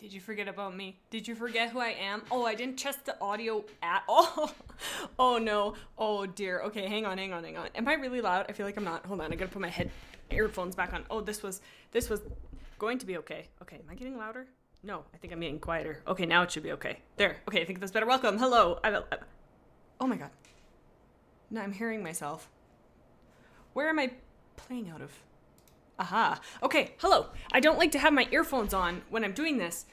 Did you forget about me? Did you forget who I am? Oh, I didn't test the audio at all. Oh no. Oh dear. Okay, hang on. Am I really loud? I feel like I'm not. Hold on, I gotta put my earphones back on. Oh, this was going to be okay. Okay, am I getting louder? No, I think I'm getting quieter. Okay, now it should be okay. There. Okay, I think that's better. Welcome. Hello. Oh my god. No, I'm hearing myself. Where am I playing out of? Aha. Okay, hello. I don't like to have my earphones on when I'm doing this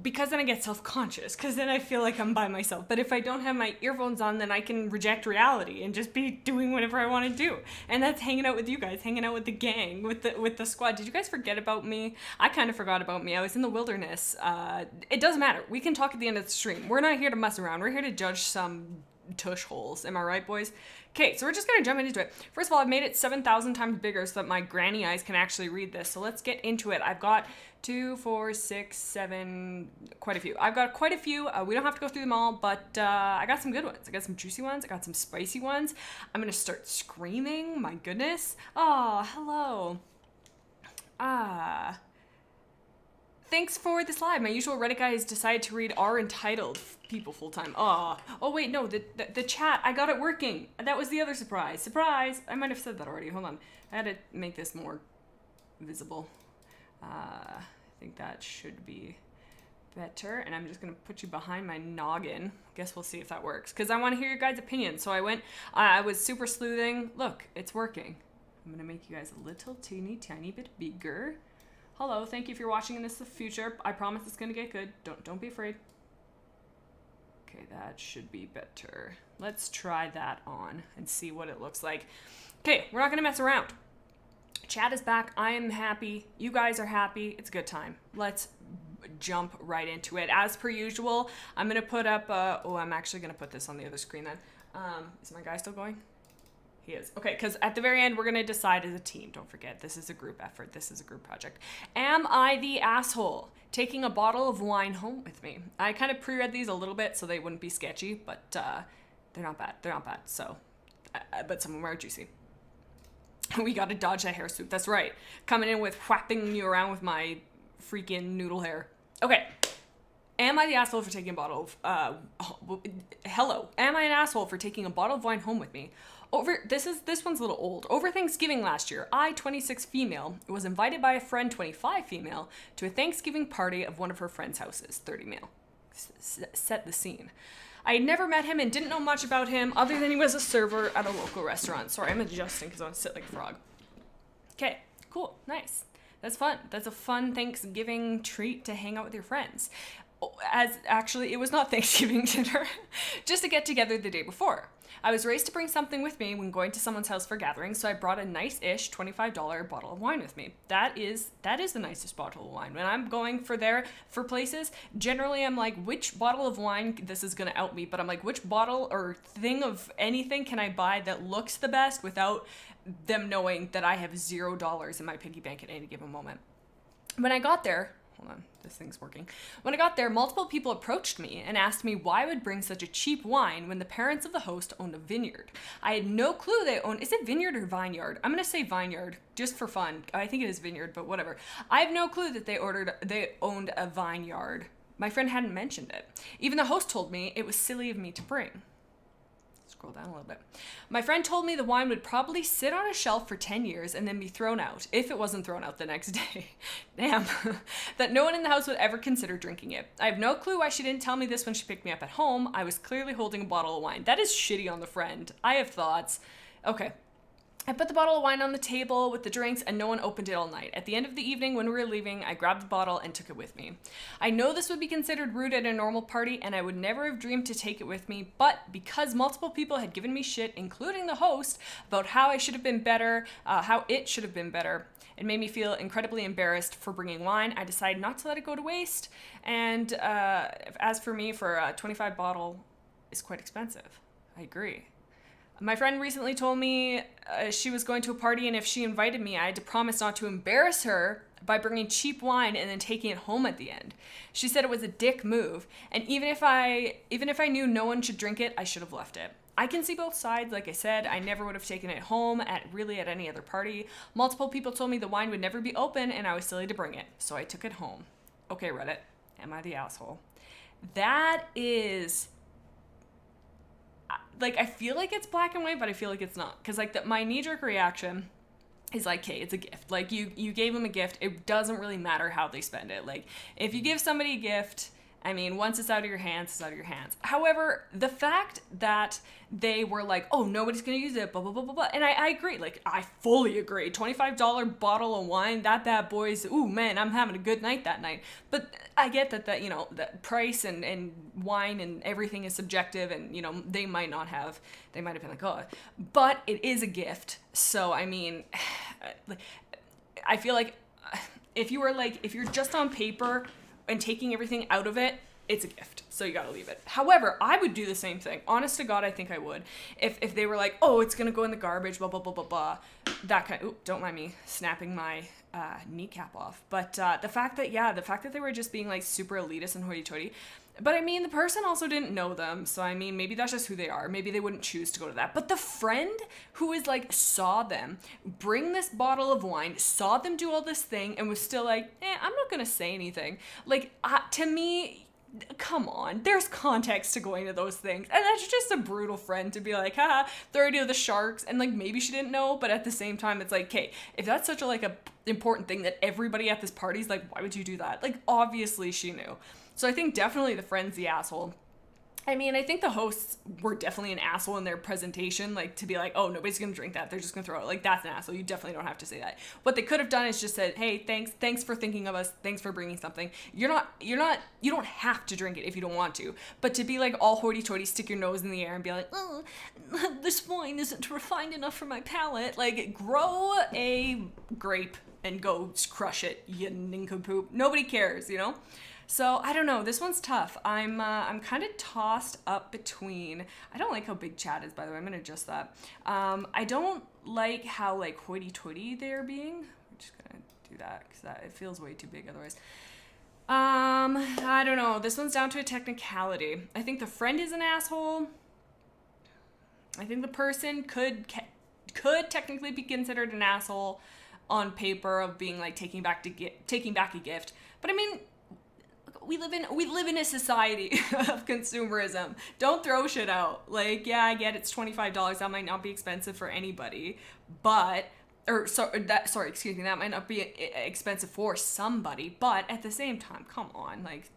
because then I get self-conscious, because then I feel like I'm by myself. But if I don't have my earphones on, then I can reject reality and just be doing whatever I want to do. And that's hanging out with you guys, hanging out with the gang, with the squad. Did you guys forget about me? I kind of forgot about me. I was in the wilderness. It doesn't matter. We can talk at the end of the stream. We're not here to mess around. We're here to judge some tush holes. Am I right, boys? Okay, so we're just gonna jump into it. First of all, I've made it 7,000 times bigger so that my granny eyes can actually read this. So let's get into it. I've got 2, 4, 6, 7, quite a few. I've got quite a few. We don't have to go through them all, but I got some good ones. I got some juicy ones. I got some spicy ones. I'm gonna start screaming. My goodness. Oh, hello. Thanks for this live. My usual Reddit guy has decided to read our entitled people full time. Oh wait, no, the chat, I got it working. That was the other surprise. Surprise! I might have said that already. Hold on. I had to make this more visible. I think that should be better. And I'm just gonna put you behind my noggin. Guess we'll see if that works. Because I want to hear your guys' opinions. So I was super sleuthing. Look, it's working. I'm gonna make you guys a little teeny tiny bit bigger. Hello, thank you if you're watching in the future. I promise it's gonna get good. Don't be afraid. Okay, that should be better. Let's try that on and see what it looks like. Okay, we're not gonna mess around. Chat is back. I am happy. You guys are happy. It's a good time. Let's jump right into it. As per usual, I'm gonna put up. I'm actually gonna put this on the other screen then. Is my guy still going? He is. Okay, because at the very end, we're going to decide as a team. Don't forget, this is a group effort. This is a group project. Am I the asshole taking a bottle of wine home with me? I kind of pre-read these a little bit so they wouldn't be sketchy, but they're not bad. They're not bad. So, but some of them are juicy. We got to dodge that hair swoop. That's right. Coming in with whapping you around with my freaking noodle hair. Okay. Am I the asshole for taking a bottle of, hello. Am I an asshole for taking a bottle of wine home with me? This one's a little old. Over Thanksgiving last year, I, 26 female, was invited by a friend, 25 female, to a Thanksgiving party of one of her friend's houses, 30 male. Set the scene. I had never met him and didn't know much about him other than he was a server at a local restaurant. Sorry, I'm adjusting because I want to sit like a frog. Okay, cool, nice. That's fun. That's a fun Thanksgiving treat to hang out with your friends. As actually, it was not Thanksgiving dinner, just to get together the day before. I was raised to bring something with me when going to someone's house for gatherings, so I brought a nice-ish $25 bottle of wine with me. That is the nicest bottle of wine. When I'm going for places, generally I'm like, which bottle of wine, this is gonna out me, but I'm like, which bottle or thing of anything can I buy that looks the best without them knowing that I have $0 in my piggy bank at any given moment. When I got there, hold on, this thing's working. When I got there, multiple people approached me and asked me why I would bring such a cheap wine when the parents of the host owned a vineyard. I had no clue they owned, is it vineyard or vineyard? I'm gonna say vineyard, just for fun. I think it is vineyard, but whatever. I have no clue that they owned a vineyard. My friend hadn't mentioned it. Even the host told me it was silly of me to bring. Scroll down a little bit. My friend told me the wine would probably sit on a shelf for 10 years and then be thrown out, if it wasn't thrown out the next day. Damn. That no one in the house would ever consider drinking it. I have no clue why she didn't tell me this when she picked me up at home. I was clearly holding a bottle of wine. That is shitty on the friend. I have thoughts. Okay. I put the bottle of wine on the table with the drinks and no one opened it all night. At the end of the evening when we were leaving, I grabbed the bottle and took it with me. I know this would be considered rude at a normal party and I would never have dreamed to take it with me, but because multiple people had given me shit, including the host, about how I should have been better, how it should have been better, it made me feel incredibly embarrassed for bringing wine. I decided not to let it go to waste. And as for me, for a 25 bottle is quite expensive. I agree. My friend recently told me she was going to a party and if she invited me, I had to promise not to embarrass her by bringing cheap wine and then taking it home at the end. She said it was a dick move, and even if I knew no one should drink it, I should have left it. I can see both sides. Like I said, I never would have taken it home at any other party. Multiple people told me the wine would never be open and I was silly to bring it, so I took it home. Okay, Reddit. Am I the asshole? That is, like, I feel like it's black and white, but I feel like it's not. Because, like, my knee-jerk reaction is like, hey, it's a gift. Like, you gave them a gift. It doesn't really matter how they spend it. Like, if you give somebody a gift, I mean, once it's out of your hands, it's out of your hands. However, the fact that they were like, oh, nobody's going to use it, blah, blah, blah, blah, blah. And I agree. Like, I fully agree. $25 bottle of wine, that bad boy's, ooh, man, I'm having a good night that night. But I get that you know, that price and wine and everything is subjective, and, you know, they might have been like, oh, but it is a gift. So, I mean, I feel like if you're just on paper and taking everything out of it, it's a gift. So you gotta leave it. However, I would do the same thing. Honest to God, I think I would. If they were like, oh, it's gonna go in the garbage, blah, blah, blah, blah, blah. That kind of, don't mind me snapping my kneecap off. But the fact that they were just being like super elitist and hoity-toity. But I mean, the person also didn't know them. So I mean, maybe that's just who they are. Maybe they wouldn't choose to go to that. But the friend who is like, saw them bring this bottle of wine, saw them do all this thing, and was still like, I'm not gonna say anything. Like, to me, come on, there's context to going to those things. And that's just a brutal friend to be like, haha, they're already the sharks. And like, maybe she didn't know, but at the same time, it's like, okay, if that's such a important thing that everybody at this party's like, why would you do that? Like, obviously she knew. So I think definitely the friend's the asshole. I mean, I think the hosts were definitely an asshole in their presentation, like, to be like, oh, nobody's gonna drink that, they're just gonna throw it. Like, that's an asshole. You definitely don't have to say that. What they could have done is just said, hey, thanks for thinking of us, thanks for bringing something. You don't have to drink it if you don't want to. But to be like all hoity-toity, stick your nose in the air and be like, oh, this wine isn't refined enough for my palate. Like, grow a grape and go crush it, you nincompoop. Nobody cares, you know? So I don't know. This one's tough. I'm kind of tossed up between. I don't like how big chat is, by the way. I'm gonna adjust that. I don't like how like hoity-toity they're being. I'm just gonna do that because it feels way too big otherwise. I don't know. This one's down to a technicality. I think the friend is an asshole. I think the person could technically be considered an asshole on paper of being like taking back a gift. But I mean, we live in a society of consumerism. Don't throw shit out. Like, yeah, I get it's $25. That might not be expensive for anybody, that might not be expensive for somebody, but at the same time, come on, like,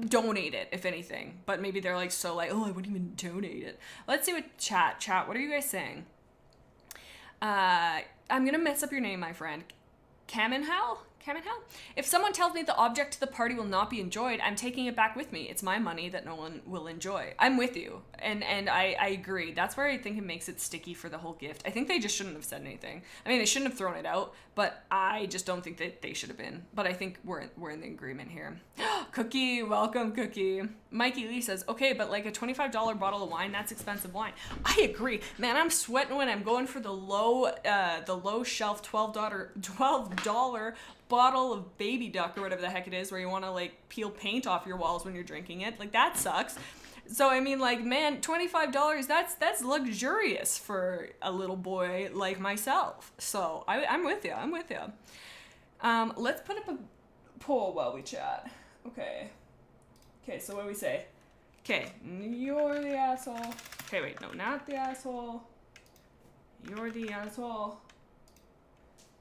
donate it if anything. But maybe they're like so like, oh, I wouldn't even donate it. Let's see what chat. What are you guys saying? I'm gonna mess up your name, my friend. Kamenhal? If someone tells me the object to the party will not be enjoyed, I'm taking it back with me. It's my money that no one will enjoy. I'm with you. And I agree. That's where I think it makes it sticky for the whole gift. I think they just shouldn't have said anything. I mean, they shouldn't have thrown it out, but I just don't think that they should have been. But I think we're in the agreement here. Cookie, welcome, Cookie. Mikey Lee says, okay, but like a $25 bottle of wine, that's expensive wine. I agree. Man, I'm sweating when I'm going for the low shelf $12 bottle of baby duck or whatever the heck it is, where you want to like peel paint off your walls when you're drinking it. Like, that sucks. So I mean, like, man, $25, that's luxurious for a little boy like myself. So I'm with you. Let's put up a poll while we chat. Okay, so what do we say? Okay, you're the asshole. Okay, wait, no, not the asshole. You're the asshole.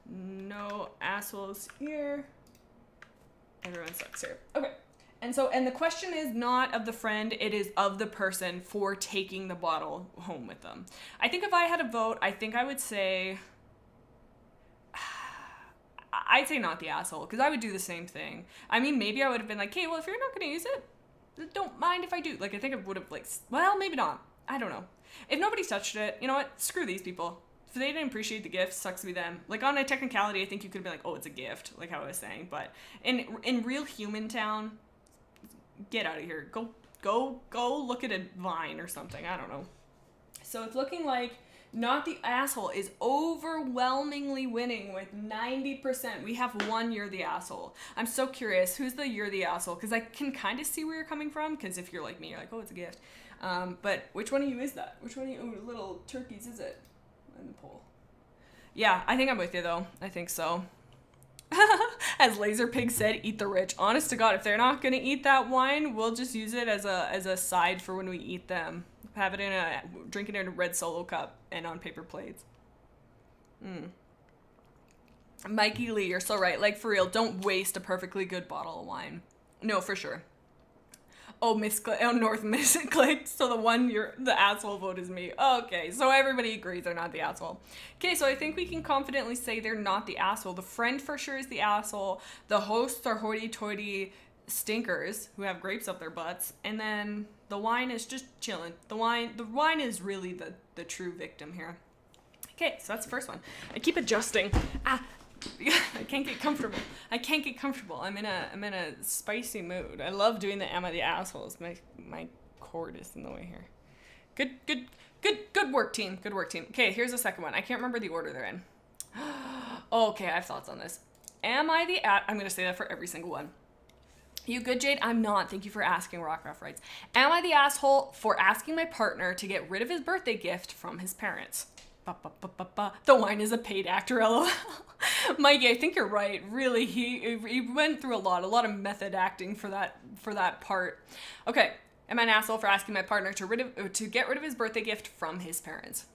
No assholes here. Everyone sucks here. Okay. And the question is not of the friend, it is of the person for taking the bottle home with them. I think if I had a vote, I think I would say, I'd say not the asshole, because I would do the same thing. I mean, maybe I would have been like, okay, well, if you're not going to use it, don't mind if I do. Like, I think I would have, like, well, maybe not. I don't know. If nobody's touched it, you know what? Screw these people. If they didn't appreciate the gift, sucks to be them. Like, on a technicality, I think you could have been like, oh, it's a gift, like how I was saying. But in real human town, get out of here. Go look at a Vine or something. I don't know. So it's looking like not the asshole is overwhelmingly winning with 90%. We have one you're the asshole. I'm so curious. Who's the you're the asshole? Because I can kind of see where you're coming from. Because if you're like me, you're like, oh, it's a gift. But which one of you is that? Which one of you little turkeys is it? In the poll. Yeah, I think I'm with you though. I think so. As Laserpig said, eat the rich. Honest to God, if they're not gonna eat that wine, we'll just use it as a side for when we eat them. Have it drink it in a red Solo cup and on paper plates. Mikey Lee, you're so right. Like, for real, don't waste a perfectly good bottle of wine. No, for sure. Oh, North Miss clicked. So the asshole vote is me. Okay, so everybody agrees they're not the asshole. Okay, so I think we can confidently say they're not the asshole. The friend for sure is the asshole. The hosts are hoity-toity stinkers who have grapes up their butts. And then the wine is just chilling. The wine is really the true victim here. Okay, so that's the first one. I keep adjusting. I can't get comfortable. I'm in a spicy mood. I love doing the am I the assholes. My cord is in the way here. Good work, team. Good work, team. Okay, here's the second one. I can't remember the order they're in. Okay, I have thoughts on this. I'm gonna say that for every single one. You good, Jade? I'm not. Thank you for asking, Rockruff writes. Am I the asshole for asking my partner to get rid of his birthday gift from his parents? The wine is a paid actor, lol. Mikey, I think you're right. Really, he went through a lot of method acting for that part. Okay, am I an asshole for asking my partner to get rid of his birthday gift from his parents?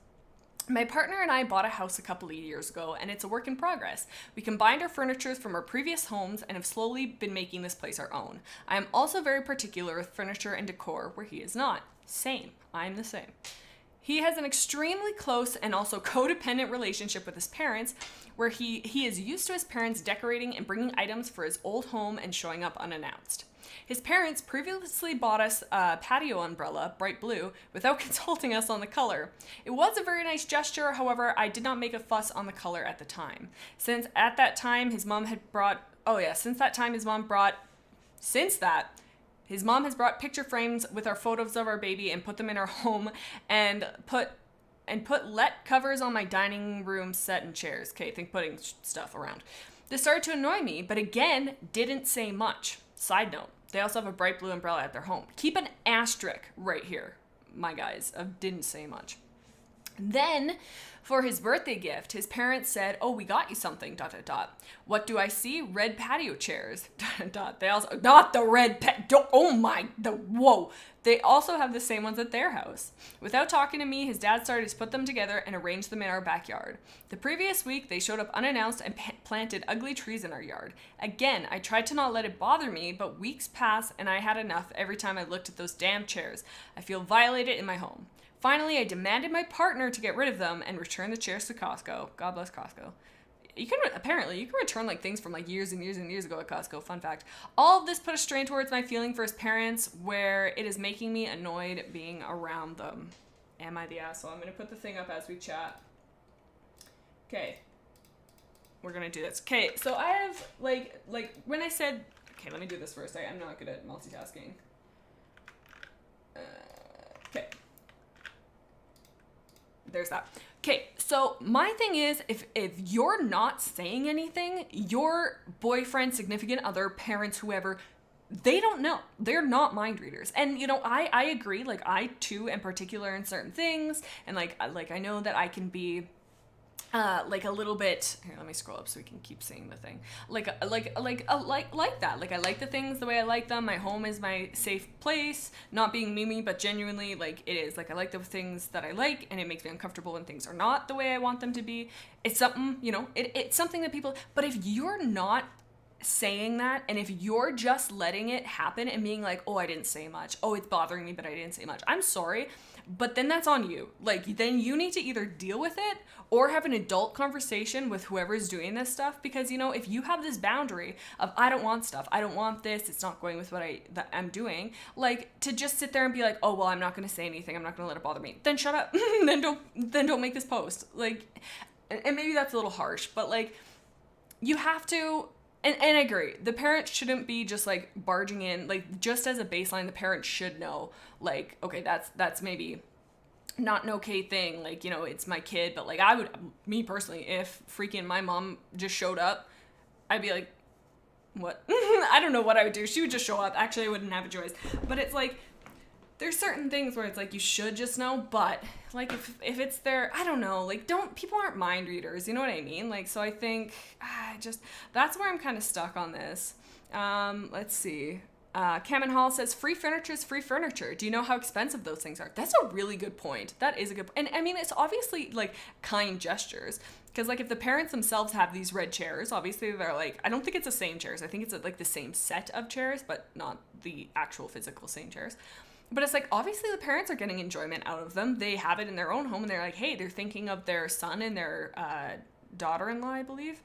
My partner and I bought a house a couple of years ago, and it's a work in progress. We combined our furniture from our previous homes and have slowly been making this place our own. I am also very particular with furniture and decor, where he is not. Same. I'm the same. He has an extremely close and also codependent relationship with his parents, where he is used to his parents decorating and bringing items for his old home and showing up unannounced. His parents previously bought us a patio umbrella, bright blue, without consulting us on the color. It was a very nice gesture, however, I did not make a fuss on the color at the time. Since that time his mom has brought picture frames with our photos of our baby and put them in our home and put let covers on my dining room set and chairs. Okay, think putting stuff around. This started to annoy me, but again, didn't say much. Side note, they also have a bright blue umbrella at their home. Keep an asterisk right here, my guys, of didn't say much. Then, for his birthday gift, his parents said, "Oh, we got you something, ... What do I see? Red patio chairs, ... They also, not the red whoa. They also have the same ones at their house. Without talking to me, his dad started to put them together and arrange them in our backyard. The previous week, they showed up unannounced and planted ugly trees in our yard. Again, I tried to not let it bother me, but weeks passed and I had enough every time I looked at those damn chairs. I feel violated in my home. Finally, I demanded my partner to get rid of them and return the chairs to Costco. God bless Costco. You can return like things from like years and years and years ago at Costco. Fun fact. All of this put a strain towards my feeling for his parents, where it is making me annoyed being around them. Am I the asshole? I'm gonna put the thing up as we chat. Okay. We're gonna do this. Okay, so I have like when I said, okay, let me do this first. I'm not good at multitasking. Okay. There's that. Okay, so my thing is, if you're not saying anything, your boyfriend, significant other, parents, whoever, they don't know. They're not mind readers. And, you know, I agree. Like, I, too, am particular in certain things. And, like I know that I can be, like a little bit, here, let me scroll up so we can keep seeing the thing. Like that. Like, I like the things the way I like them. My home is my safe place, not being me, but genuinely, like, it is. Like, I like the things that I like, and it makes me uncomfortable when things are not the way I want them to be. It's something, you know, it's something that people, but if you're not saying that, and if you're just letting it happen and being like, oh, I didn't say much, oh, it's bothering me, but I didn't say much, I'm sorry, but then that's on you. Like, then you need to either deal with it or have an adult conversation with whoever's doing this stuff, because, you know, if you have this boundary of, I don't want stuff, I don't want this, it's not going with what I'm doing, like, to just sit there and be like, oh, well, I'm not going to say anything, I'm not going to let it bother me, then shut up. then don't make this post. Like, and maybe that's a little harsh, but, like, you have to. And I agree, the parents shouldn't be just, like, barging in, like, just as a baseline, the parents should know, like, okay, that's maybe not an okay thing, like, you know, it's my kid, but, like, me personally, if freaking my mom just showed up, I'd be like, what? I don't know what I would do. She would just show up. Actually, I wouldn't have a choice. But it's like, there's certain things where it's like you should just know, but like if it's there, I don't know, like people aren't mind readers, you know what I mean? Like, so I think that's where I'm kind of stuck on this. Let's see. Cameron Hall says, free furniture is free furniture. Do you know how expensive those things are? That's a really good point. That is a good point. And I mean, it's obviously like kind gestures. Because like if the parents themselves have these red chairs, obviously they're like, I don't think it's the same chairs. I think it's like the same set of chairs, but not the actual physical same chairs. But it's like, obviously the parents are getting enjoyment out of them. They have it in their own home and they're like, hey, they're thinking of their son and their daughter-in-law, I believe.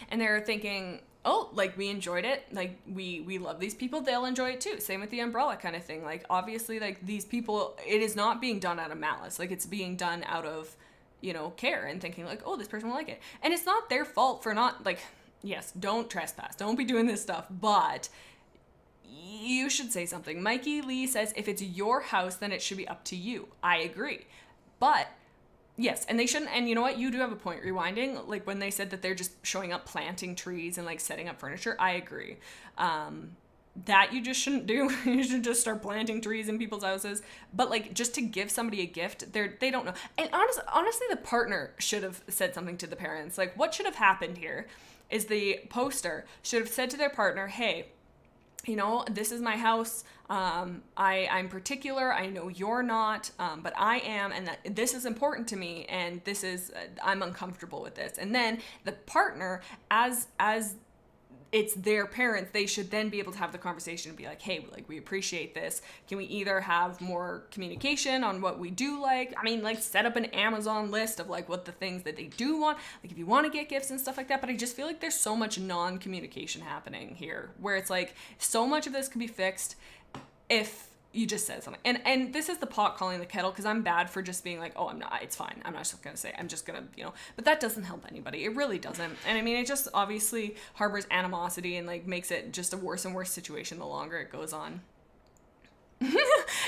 And they're thinking, oh, like we enjoyed it. Like we love these people. They'll enjoy it too. Same with the umbrella kind of thing. Like obviously like these people, it is not being done out of malice. Like it's being done out of, you know, care and thinking like, oh, this person will like it. And it's not their fault for not like, yes, don't trespass. Don't be doing this stuff. But you should say something. Mikey Lee says, if it's your house, then it should be up to you. I agree. But yes, and they shouldn't, and you know what, you do have a point, rewinding, like when they said that they're just showing up planting trees and like setting up furniture, I agree. That you just shouldn't do. You should just start planting trees in people's houses. But like just to give somebody a gift, they don't know. And honestly, the partner should have said something to the parents. Like what should have happened here is the poster should have said to their partner, hey, you know, this is my house. I'm particular. I know you're not, but I am, and that this is important to me, and this is I'm uncomfortable with this. And then the partner, as it's their parents, they should then be able to have the conversation and be like, hey, like we appreciate this. Can we either have more communication on what we do like? I mean, like set up an Amazon list of like what the things that they do want, like if you want to get gifts and stuff like that. But I just feel like there's so much non-communication happening here where it's like so much of this could be fixed if you just said something. And this is the pot calling the kettle, because I'm bad for just being like, oh, I'm not, it's fine. I'm not just going to say, I'm just going to, you know, but that doesn't help anybody. It really doesn't. And I mean, it just obviously harbors animosity and like makes it just a worse and worse situation the longer it goes on.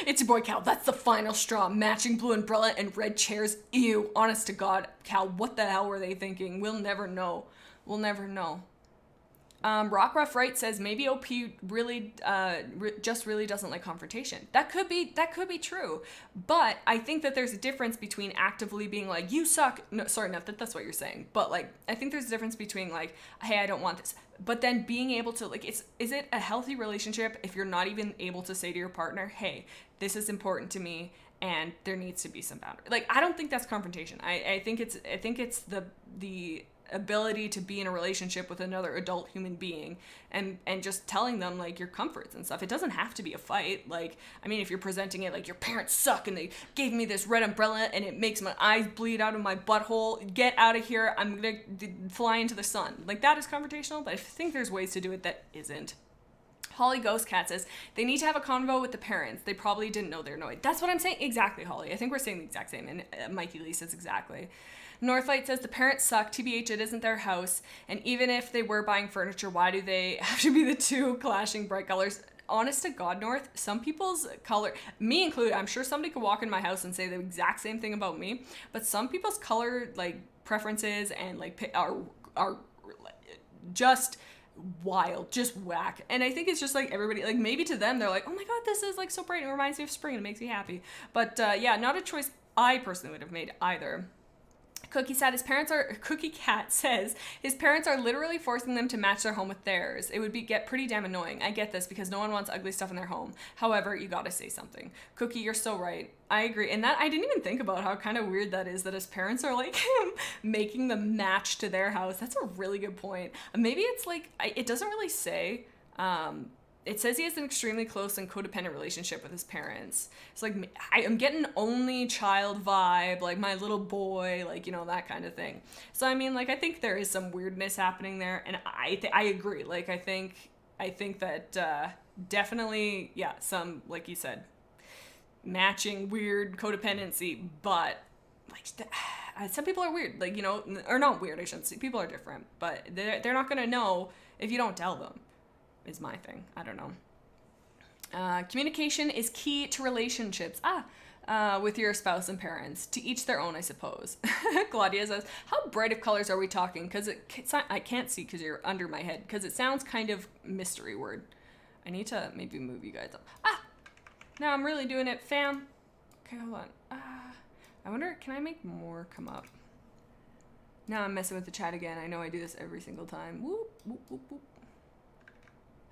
It's your boy Cal. That's the final straw. Matching blue umbrella and red chairs. Ew. Honest to God, Cal, what the hell were they thinking? We'll never know. We'll never know. Rock Rough Right says maybe OP really just really doesn't like confrontation. That could be true, but I think that there's a difference between actively being like, you suck. No, sorry, not that that's what you're saying, but like I think there's a difference between like, hey, I don't want this, but then being able to like, is it a healthy relationship if you're not even able to say to your partner, hey, this is important to me and there needs to be some boundary. Like I don't think that's confrontation. I think it's the ability to be in a relationship with another adult human being and just telling them like your comforts and stuff. It doesn't have to be a fight. Like, I mean, if you're presenting it like your parents suck and they gave me this red umbrella and it makes my eyes bleed out of my butthole, get out of here, I'm gonna fly into the sun. Like that is confrontational, but I think there's ways to do it that isn't. Holly Ghost Cat says, they need to have a convo with the parents. They probably didn't know they're annoyed. That's what I'm saying. Exactly, Holly. I think we're saying the exact same. And Mikey Lee says exactly. Northlight says, the parents suck. TBH, it isn't their house. And even if they were buying furniture, why do they have to be the two clashing bright colors? Honest to God, North, some people's color, me included, I'm sure somebody could walk in my house and say the exact same thing about me, but some people's color, like, preferences and, like, are just wild, just whack. And I think it's just like everybody, like maybe to them they're like, oh my God, this is like so bright, it reminds me of spring and it makes me happy. But yeah, not a choice I personally would have made either. Cookie Cat says his parents are literally forcing them to match their home with theirs. It would get pretty damn annoying. I get this because no one wants ugly stuff in their home. However, you gotta say something. Cookie, you're so right. I agree. And that I didn't even think about how kind of weird that is that his parents are like making them match to their house. That's a really good point. Maybe it's like, it doesn't really say, it says he has an extremely close and codependent relationship with his parents. It's like, I'm getting only child vibe, like my little boy, like, you know, that kind of thing. So, I mean, like, I think there is some weirdness happening there. And I agree. Like, I think that definitely, yeah, some, like you said, matching weird codependency. But, like, some people are weird. Like, you know, or not weird, I shouldn't say. People are different. But they're not going to know if you don't tell them. Is my thing. I don't know. Communication is key to relationships. With your spouse and parents. To each their own, I suppose. Claudia says, how bright of colors are we talking? Because I can't see because you're under my head. Because it sounds kind of mystery word. I need to maybe move you guys up. Now I'm really doing it, fam. Okay, hold on. I wonder, can I make more come up? Now I'm messing with the chat again. I know I do this every single time. Whoop, whoop, whoop, whoop.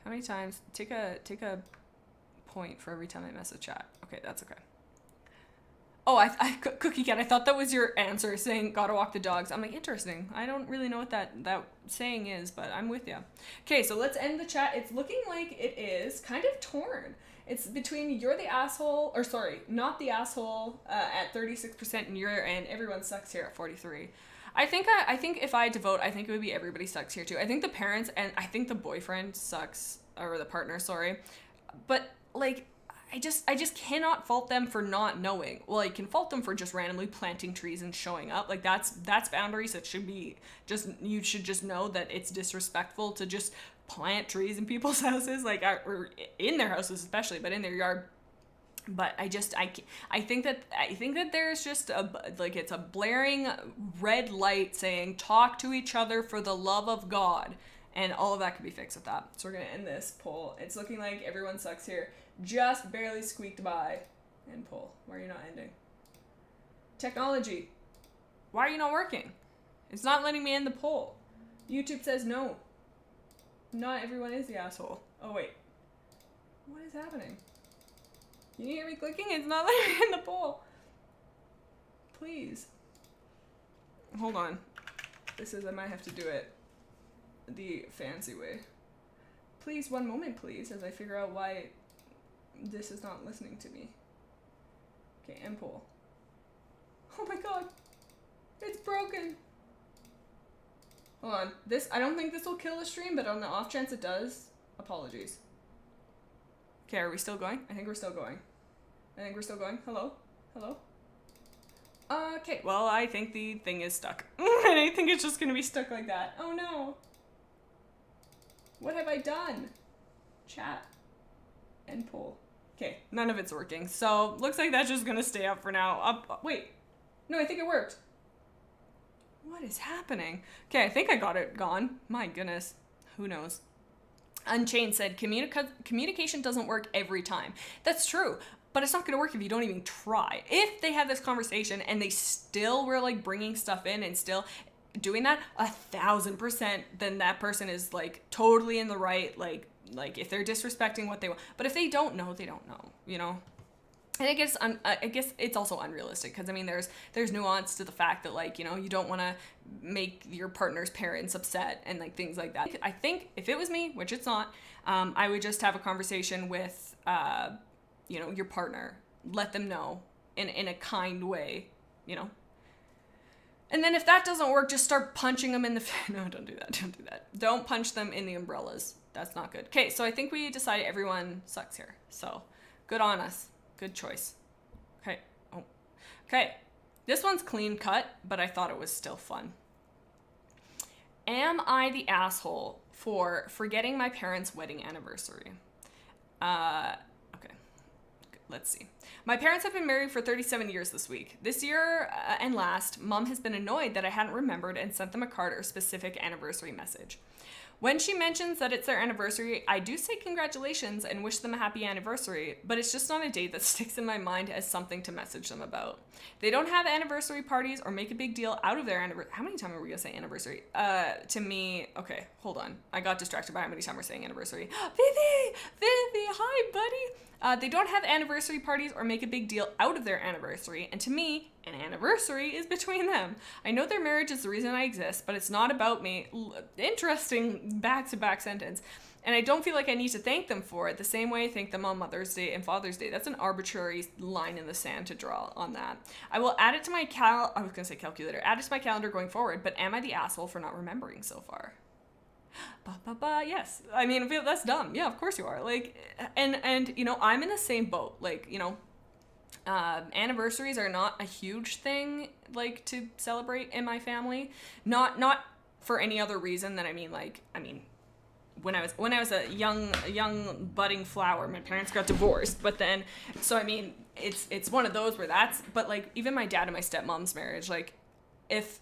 How many times? Take a point for every time I mess with chat. Okay, that's okay. Oh, Cookie Cat, I thought that was your answer saying gotta walk the dogs. I'm like, interesting. I don't really know what that saying is, but I'm with you. Okay, so let's end the chat. It's looking like it is kind of torn. It's between you're the asshole, or sorry, not the asshole at 36% and everyone sucks here at 43. I think if I had to vote, I think it would be everybody sucks here too. I think the parents and I think the boyfriend sucks, or the partner, sorry. But like, I just cannot fault them for not knowing. Well, I can fault them for just randomly planting trees and showing up. Like that's boundaries that should be just, you should just know that it's disrespectful to just plant trees in people's houses, like, or in their houses especially, but in their yard. But I think that there's just it's a blaring red light saying talk to each other for the love of God, and all of that could be fixed with that. So we're gonna end this poll. It's looking like everyone sucks here. Just barely squeaked by. End poll. Why are you not ending? Technology. Why are you not working? It's not letting me end the poll. YouTube says no. Not everyone is the asshole. Oh wait. What is happening? Can you hear me clicking? It's not letting me in the poll. Please. Hold on. I might have to do it the fancy way. Please, one moment, please, as I figure out why this is not listening to me. Okay, end poll. Oh my god. It's broken. Hold on. I don't think this will kill the stream, but on the off chance it does, apologies. Okay, are we still going? I think we're still going. Hello? Hello? Okay, well, I think the thing is stuck. And I think it's just gonna be stuck like that. Oh no. What have I done? Chat. End poll. Okay, none of it's working. So, looks like that's just gonna stay up for now. Wait. No, I think it worked. What is happening? Okay, I think I got it gone. My goodness. Who knows? Unchained said, communication doesn't work every time. That's true, but it's not going to work if you don't even try. If they had this conversation and they still were like bringing stuff in and still doing that, 1,000%, then that person is like totally in the right. Like if they're disrespecting what they want, but if they don't know, they don't know, you know? And I guess it's also unrealistic because I mean there's nuance to the fact that like, you know, you don't want to make your partner's parents upset and like things like that. I think if it was me, which it's not, I would just have a conversation with you know, your partner, let them know in a kind way, you know. And then if that doesn't work, just start punching them in the no, don't do that. Don't punch them in the umbrellas. That's not good. Okay, so I think we decided everyone sucks here. So good on us. Good choice. Okay. Oh. Okay. This one's clean cut, but I thought it was still fun. Am I the asshole for forgetting my parents' wedding anniversary? Okay. Let's see. My parents have been married for 37 years this week. This year and last, Mom has been annoyed that I hadn't remembered and sent them a card or specific anniversary message. When she mentions that it's their anniversary, I do say congratulations and wish them a happy anniversary, but it's just not a date that sticks in my mind as something to message them about. They don't have anniversary parties or make a big deal out of their anniversary. How many times are we gonna say anniversary? To me, okay, hold on. I got distracted by how many times we're saying anniversary. Vivi, hi, buddy. They don't have anniversary parties or make a big deal out of their anniversary, and to me, an anniversary is between them. I know their marriage is the reason I exist, but it's not about me. Interesting back-to-back sentence. And I don't feel like I need to thank them for it the same way I thank them on Mother's Day and Father's Day. That's an arbitrary line in the sand to draw on that. I will add it to my calculator. Add it to my calendar going forward, but am I the asshole for not remembering so far? Yes. I mean, that's dumb. Yeah, of course you are. Like, and you know, I'm in the same boat. Like, you know, anniversaries are not a huge thing, like, to celebrate in my family. Not for any other reason than, when I was a young budding flower, my parents got divorced, but then, so I mean, it's one of those where but like, even my dad and my stepmom's marriage, like, if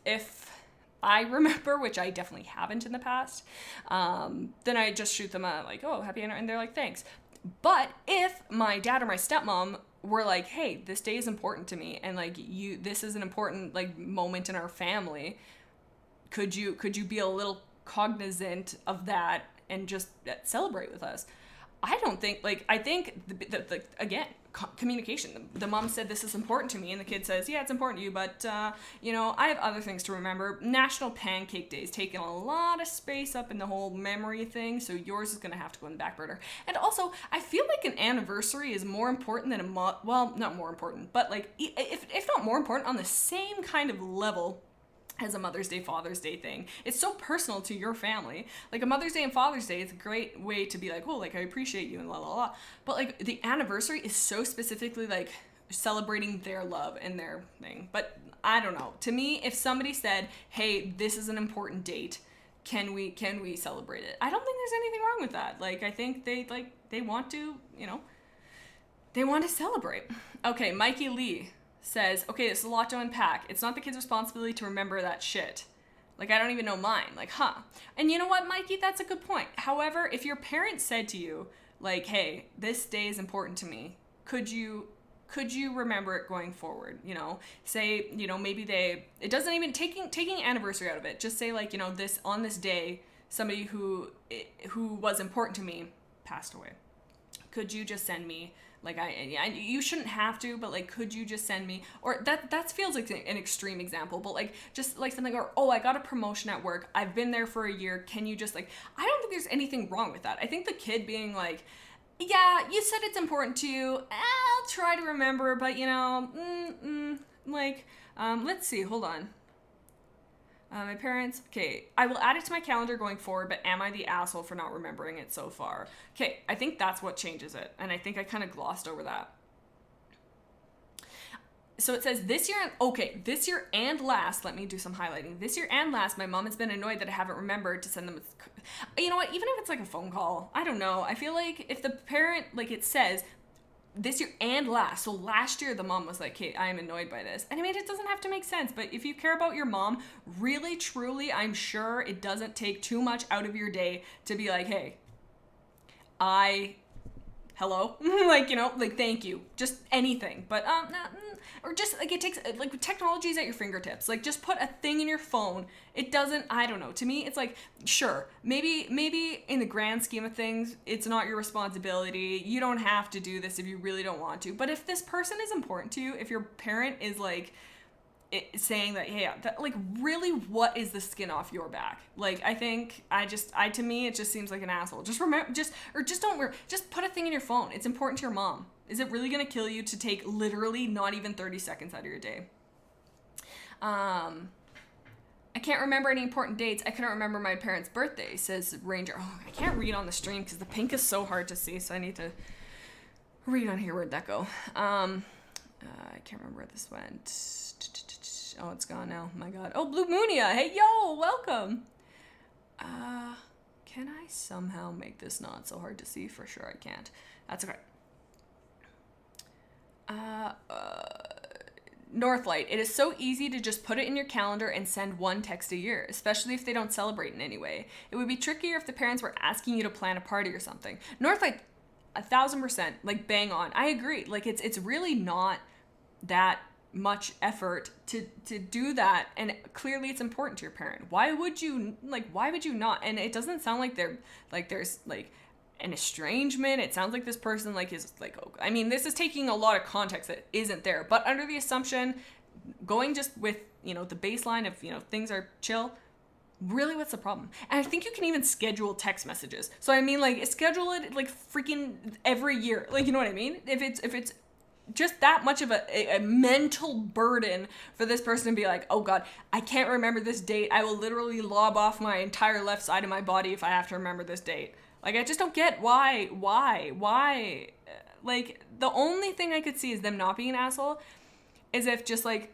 I remember, which I definitely haven't in the past, then I just shoot them a, like, oh, happy anniversary, and they're like, thanks. But if my dad or my stepmom were like, hey, this day is important to me, and like this is an important like moment in our family, could you be a little cognizant of that and just celebrate with us? I don't think, like, I think the again, communication. The mom said, this is important to me, and the kid says, yeah, it's important to you, but you know, I have other things to remember. National Pancake Day is taking a lot of space up in the whole memory thing, so yours is gonna have to go in the back burner. And also, I feel like an anniversary is more important than well, not more important, but like, if not more important, on the same kind of level as a Mother's Day, Father's Day thing. It's so personal to your family. Like a Mother's Day and Father's Day is a great way to be like, oh, like I appreciate you and la la la. But like the anniversary is so specifically like celebrating their love and their thing. But I don't know. To me, if somebody said, hey, this is an important date, can we celebrate it? I don't think there's anything wrong with that. Like I think they want to, you know, they want to celebrate. Okay, Mikey Lee says, okay, this is a lot to unpack. It's not the kid's responsibility to remember that shit. Like, I don't even know mine. Like, huh. And you know what, Mikey? That's a good point. However, if your parents said to you, like, hey, this day is important to me, could you remember it going forward? You know, say, you know, maybe it doesn't even, taking anniversary out of it, just say like, you know, on this day, somebody who was important to me passed away. Could you just send me, like, you shouldn't have to, but like, could you just send me, or that feels like an extreme example, but like, just like something, or, oh, I got a promotion at work, I've been there for a year, can you just like, I don't think there's anything wrong with that. I think the kid being like, yeah, you said it's important to you, I'll try to remember, but you know, let's see, hold on. My parents, okay, I will add it to my calendar going forward, but am I the asshole for not remembering it so far? Okay, I think that's what changes it, and I think I kind of glossed over that. So it says this year and last, let me do some highlighting. This year and last, my mom has been annoyed that I haven't remembered to send them, you know what, even if it's like a phone call, I don't know. I feel like if the parent, like it says, this year and last. So last year, the mom was like, hey, I am annoyed by this. And I mean, it doesn't have to make sense, but if you care about your mom, really, truly, I'm sure it doesn't take too much out of your day to be like, hey, hello? Like, you know, like, thank you. Just anything. But, or just, like, it takes, like, technology's at your fingertips. Like, just put a thing in your phone. It doesn't, I don't know. To me, it's like, sure, maybe in the grand scheme of things, it's not your responsibility. You don't have to do this if you really don't want to. But if this person is important to you, if your parent is, like, saying that, hey, like, really, what is the skin off your back? Like, I think, to me, it just seems like an asshole. Just remember, just put a thing in your phone. It's important to your mom. Is it really going to kill you to take literally not even 30 seconds out of your day? I can't remember any important dates. I couldn't remember my parents' birthday, says Ranger. Oh, I can't read on the stream because the pink is so hard to see, so I need to read on here. Where'd that go? I can't remember where this went. Oh, it's gone now. My God. Oh, Blue Moonia. Hey, yo, welcome. Can I somehow make this not so hard to see? For sure I can't. That's okay. Northlight. It is so easy to just put it in your calendar and send one text a year, especially if they don't celebrate in any way. It would be trickier if the parents were asking you to plan a party or something. Northlight, 1,000%, like, bang on. I agree. Like, it's really not that much effort to do that, and clearly it's important to your parent. Why would you not? And it doesn't sound like there's like an estrangement. It sounds like this person like is like, oh, I mean, this is taking a lot of context that isn't there, but under the assumption, going just with, you know, the baseline of, you know, things are chill, really, what's the problem? And I think you can even schedule text messages. So I mean, like, schedule it like freaking every year, like, you know what I mean? If it's just that much of a mental burden for this person to be like, oh God, I can't remember this date. I will literally lob off my entire left side of my body if I have to remember this date. Like, I just don't get why. Like, the only thing I could see is them not being an asshole is if just like,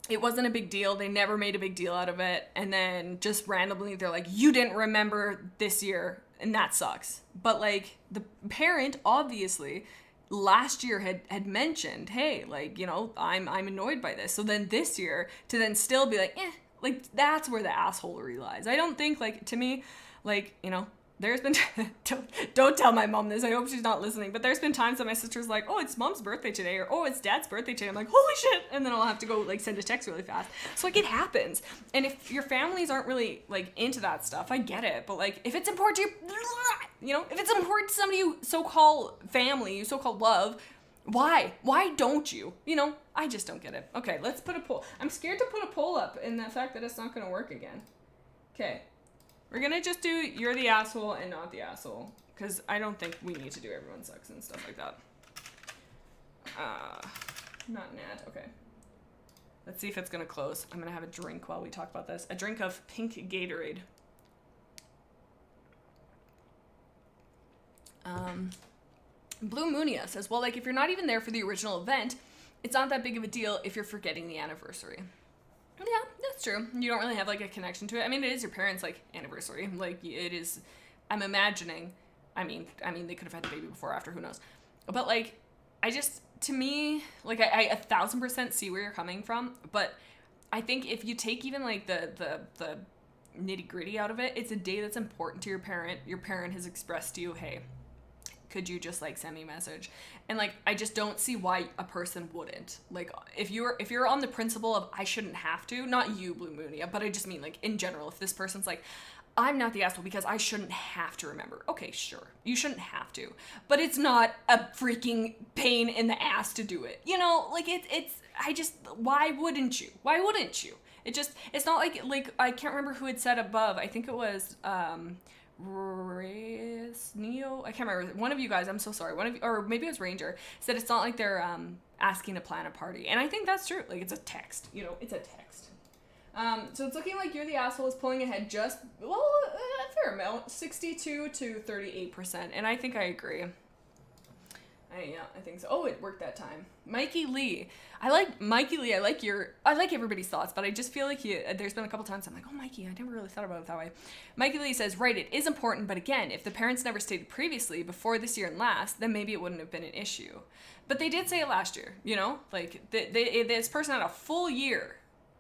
it wasn't a big deal. They never made a big deal out of it. And then just randomly, they're like, you didn't remember this year. And that sucks. But like, the parent obviously last year had mentioned, hey, like, you know, I'm annoyed by this. So then this year to then still be like, like, that's where the assholery lies. I don't think, like, to me, like, you know, there's been don't tell my mom this. I hope she's not listening. But there's been times that my sister's like, "Oh, it's mom's birthday today," or "Oh, it's dad's birthday today." I'm like, "Holy shit!" And then I'll have to go like send a text really fast. So like it happens. And if your families aren't really like into that stuff, I get it. But like if it's important to you, if it's important to somebody you so-called family, you so-called love, why? Why don't you? I just don't get it. Okay, let's put a poll. I'm scared to put a poll up in the fact that it's not going to work again. Okay. We're going to just do you're the asshole and not the asshole. Because I don't think we need to do everyone sucks and stuff like that. Not Nat. Okay. Let's see if it's going to close. I'm going to have a drink while we talk about this. A drink of pink Gatorade. Blue Moonia says, well, like, if you're not even there for the original event, it's not that big of a deal if you're forgetting the anniversary. Yeah, that's true. You don't really have, like, a connection to it. I mean, it is your parents', like, anniversary. Like, it is, I'm imagining, I mean, they could have had the baby before or after, who knows. But, like, to me, like, I 1,000% see where you're coming from, but I think if you take even, like, the nitty-gritty out of it, it's a day that's important to your parent. Your parent has expressed to you, hey, could you just like send me a message? And like I just don't see why a person wouldn't. Like if you're on the principle of I shouldn't have to, not you, Blue Moonia, but I just mean like in general, if this person's like, I'm not the asshole because I shouldn't have to remember. Okay, sure. You shouldn't have to. But it's not a freaking pain in the ass to do it. Like why wouldn't you? Why wouldn't you? It's not like I can't remember who had said above. I think it was Neo, I can't remember. One of you guys, I'm so sorry. One of you, or maybe it was Ranger, said it's not like they're asking to plan a party, and I think that's true. Like it's a text, it's a text. So it's looking like you're the asshole is pulling ahead just a fair amount, 62 to 38%, and I think I agree. I think so. Oh, it worked that time. Mikey Lee. I like everybody's thoughts, but I just feel like there's been a couple times I'm like, oh, Mikey, I never really thought about it that way. Mikey Lee says, right, it is important, but again, if the parents never stated previously before this year and last, then maybe it wouldn't have been an issue. But they did say it last year, like this person had a full year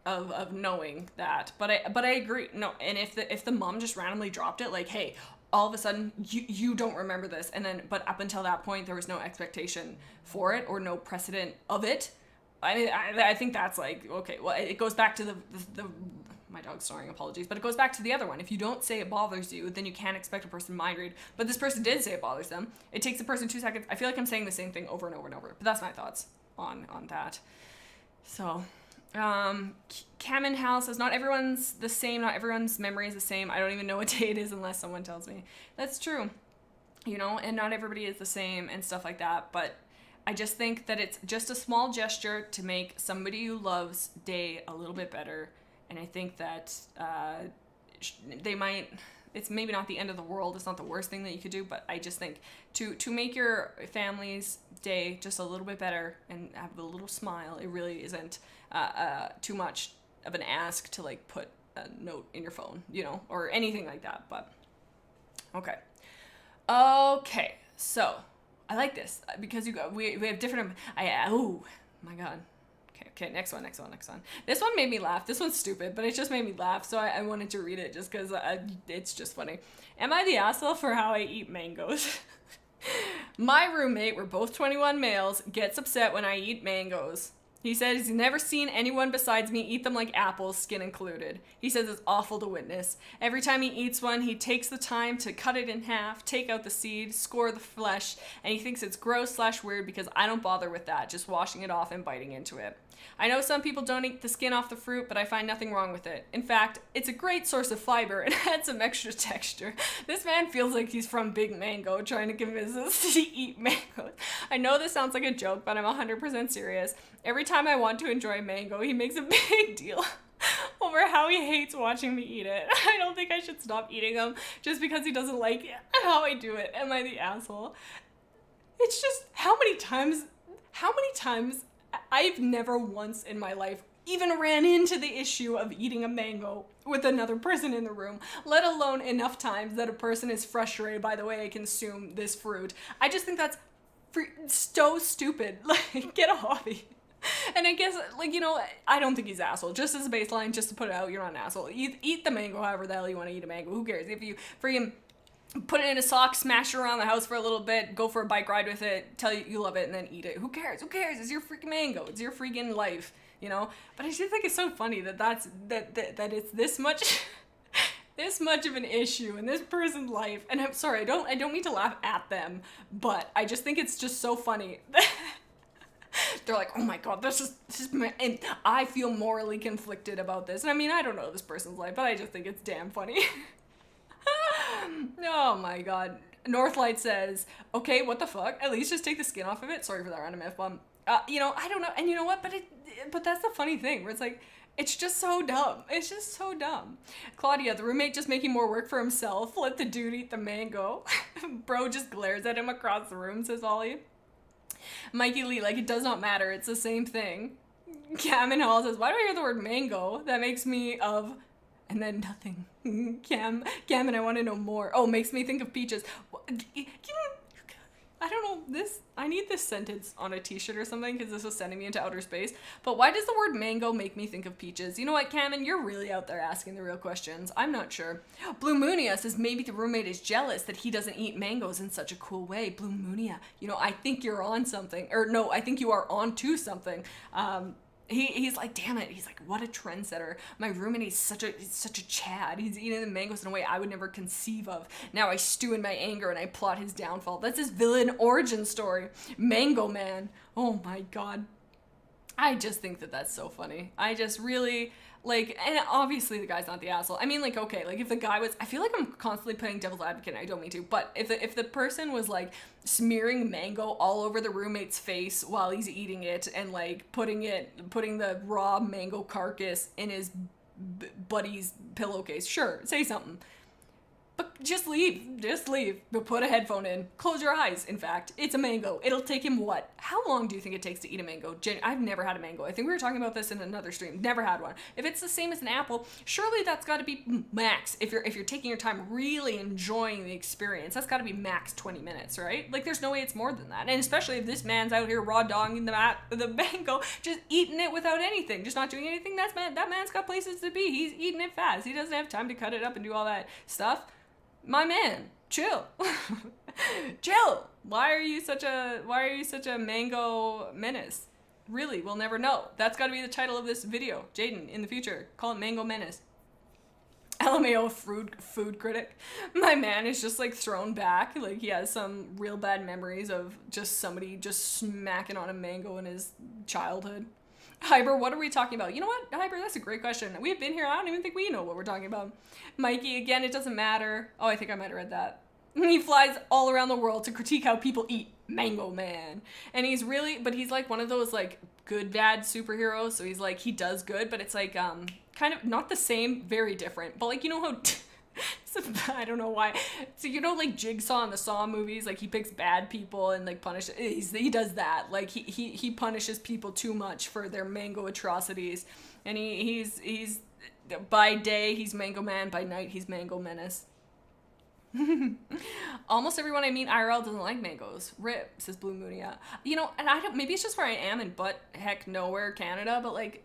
of knowing that. But I agree. No, and if the mom just randomly dropped it, like, hey, all of a sudden you don't remember this, and then but up until that point there was no expectation for it or no precedent of it. I think that's like, okay, well, it goes back to the my dog's snoring, apologies, but it goes back to the other one. If you don't say it bothers you, then you can't expect a person to mind read. But this person did say it bothers them. It takes the person 2 seconds. I feel like I'm saying the same thing over and over and over, but that's my thoughts on that. So Camin House says, not everyone's the same, not everyone's memory is the same. I don't even know what day it is unless someone tells me. That's true, and not everybody is the same and stuff like that, but I just think that it's just a small gesture to make somebody you love's day a little bit better, and I think that it's maybe not the end of the world, it's not the worst thing that you could do, but I just think to make your family's day just a little bit better and have a little smile, it really isn't too much of an ask to like put a note in your phone, or anything like that. But okay, so I like this because we have different. Oh my god. Okay, next one. This one made me laugh. This one's stupid, but it just made me laugh, so I wanted to read it just because it's just funny. Am I the asshole for how I eat mangoes? My roommate, we're both 21 males, gets upset when I eat mangoes. He says he's never seen anyone besides me eat them like apples, skin included. He says it's awful to witness. Every time he eats one, he takes the time to cut it in half, take out the seed, score the flesh, and he thinks it's gross/weird because I don't bother with that, just washing it off and biting into it. I know some people don't eat the skin off the fruit, but I find nothing wrong with it. In fact, it's a great source of fiber and adds some extra texture. This man feels like he's from Big Mango, trying to convince us to eat mangoes. I know this sounds like a joke, but I'm 100% serious. Every time I want to enjoy mango, he makes a big deal over how he hates watching me eat it. I don't think I should stop eating them just because he doesn't like how I do it. Am I the asshole? It's just how many times I've never once in my life even ran into the issue of eating a mango with another person in the room, let alone enough times that a person is frustrated by the way I consume this fruit. I just think that's so stupid. Like, get a hobby. And I guess, I don't think he's an asshole. Just as a baseline, just to put it out, you're not an asshole. Eat the mango however the hell you want to eat a mango. Who cares? If you freaking put it in a sock, smash it around the house for a little bit, go for a bike ride with it, tell you you love it, and then eat it. Who cares? Who cares? It's your freaking mango. It's your freaking life, you know? But I just think it's so funny that it's this much this much of an issue in this person's life. And I'm sorry, I don't mean to laugh at them, but I just think it's just so funny. They're like, oh my god, this is and I feel morally conflicted about this. And I mean, I don't know this person's life, but I just think it's damn funny. Oh my god. Northlight says, okay, what the fuck? At least just take the skin off of it. Sorry for that random F-bomb. You know, I don't know. And you know what? But that's the funny thing where it's like, it's just so dumb. It's just so dumb. Claudia, the roommate just making more work for himself. Let the dude eat the mango. Bro just glares at him across the room, says Ollie. Mikey Lee, like, it does not matter. It's the same thing. Cam Hall says, why do I hear the word mango? That makes me of... And then nothing. Cam, and I want to know more. Oh, makes me think of peaches. I don't know, I need this sentence on a t-shirt or something because this was sending me into outer space. But why does the word mango make me think of peaches? You know what, Cameron, you're really out there asking the real questions. I'm not sure. Blue Moonia says maybe the roommate is jealous that he doesn't eat mangoes in such a cool way. Blue Moonia, you know, I think you're on something. Or no, I think you are on to something. He's like, damn it. He's like, what a trendsetter. My roommate is such a Chad. He's eating the mangoes in a way I would never conceive of. Now I stew in my anger and I plot his downfall. That's his villain origin story. Mango Man. Oh my god. I just think that's so funny. I just really, like, and obviously the guy's not the asshole. I mean, like, okay, like, if the guy was, I feel like I'm constantly playing devil's advocate, and I don't mean to, but if the person was, like, smearing mango all over the roommate's face while he's eating it, and, like, putting the raw mango carcass in his buddy's pillowcase, sure, say something. But just leave. But put a headphone in. Close your eyes, in fact. It's a mango. It'll take him what? How long do you think it takes to eat a mango? I've never had a mango. I think we were talking about this in another stream. Never had one. If it's the same as an apple, surely that's got to be max. If you're taking your time really enjoying the experience, that's got to be max 20 minutes, right? Like, there's no way it's more than that. And especially if this man's out here raw dogging the mango, just eating it without anything, just not doing anything, that man's got places to be. He's eating it fast. He doesn't have time to cut it up and do all that stuff. My man, chill. Chill. Why are you such a mango menace? Really, we'll never know. That's got to be the title of this video. Jaden, in the future, call it Mango Menace. LMAO food critic. My man is just like thrown back. Like, he has some real bad memories of just somebody just smacking on a mango in his childhood. Hyber, what are we talking about? You know what, Hyber, that's a great question. We've been here. I don't even think we know what we're talking about. Mikey, again, it doesn't matter. Oh, I think I might have read that. He flies all around the world to critique how people eat. Mango Man. And he's like one of those, like, good, bad superheroes. So he's like, he does good, but it's like, kind of not the same, very different. But, like, you know how... I don't know why. So, you know, like Jigsaw in the Saw movies, like, he picks bad people and, like, he does that. Like, he punishes people too much for their mango atrocities. And he's by day he's Mango Man, by night he's Mango Menace. Almost everyone I meet IRL doesn't like mangoes. Rip, says Blue Moonia. You know, and I don't, maybe it's just where I am in butt heck nowhere, Canada, but, like,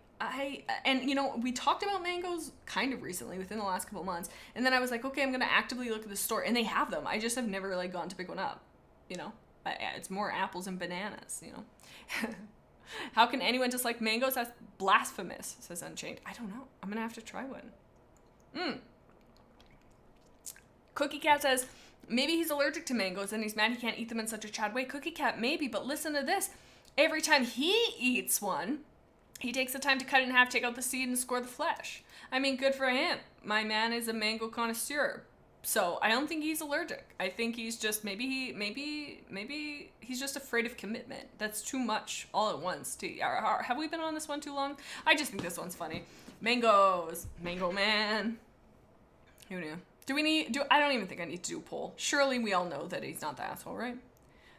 and you know, we talked about mangoes kind of recently within the last couple months, and then I was like, okay, I'm gonna actively look at the store, and they have them. I just have never, like, gone to pick one up, you know. It's more apples and bananas, you know. How can anyone dislike mangoes? That's blasphemous, says Unchained. I don't know. I'm gonna have to try one. Cookie Cat says maybe he's allergic to mangoes and he's mad he can't eat them in such a Chad way. Cookie Cat, maybe, but listen to this. Every time he eats one, he takes the time to cut it in half, take out the seed, and score the flesh. I mean, good for him. My man is a mango connoisseur. So I don't think he's allergic. I think he's just, maybe he's just afraid of commitment. That's too much all at once. Have we been on this one too long? I just think this one's funny. Mangoes. Mango Man. Who knew? I don't even think I need to do a poll. Surely we all know that he's not the asshole, right?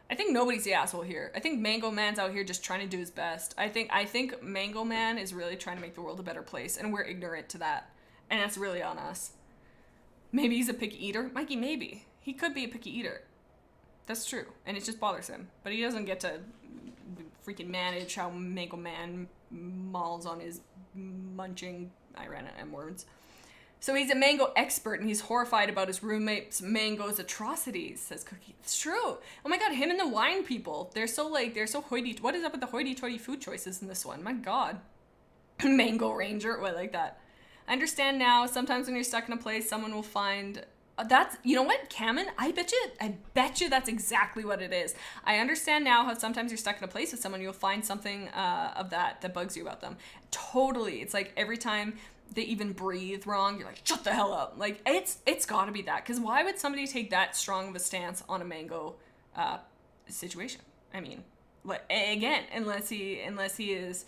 I think nobody's the asshole here. I think Mango Man's out here just trying to do his best. I think Mango Man is really trying to make the world a better place, and we're ignorant to that. And that's really on us. Maybe he's a picky eater. Mikey, maybe. He could be a picky eater. That's true. And it just bothers him. But he doesn't get to freaking manage how Mango Man mauls on his munching, I ran out of M words. So he's a mango expert and he's horrified about his roommate's mango's atrocities, says Cookie. It's true. Oh my god, him and the wine people. They're so hoity. What is up with the hoity-toity food choices in this one? My god. Mango Ranger. Oh, I like that. I understand now. Sometimes when you're stuck in a place, someone will find... that's... You know what, Cameron? I bet you that's exactly what it is. I understand now how sometimes you're stuck in a place with someone, you'll find something of that bugs you about them. Totally. It's like every time... they even breathe wrong, you're like, shut the hell up. Like, it's gotta be that. Because why would somebody take that strong of a stance on a mango situation? I mean, again, unless he is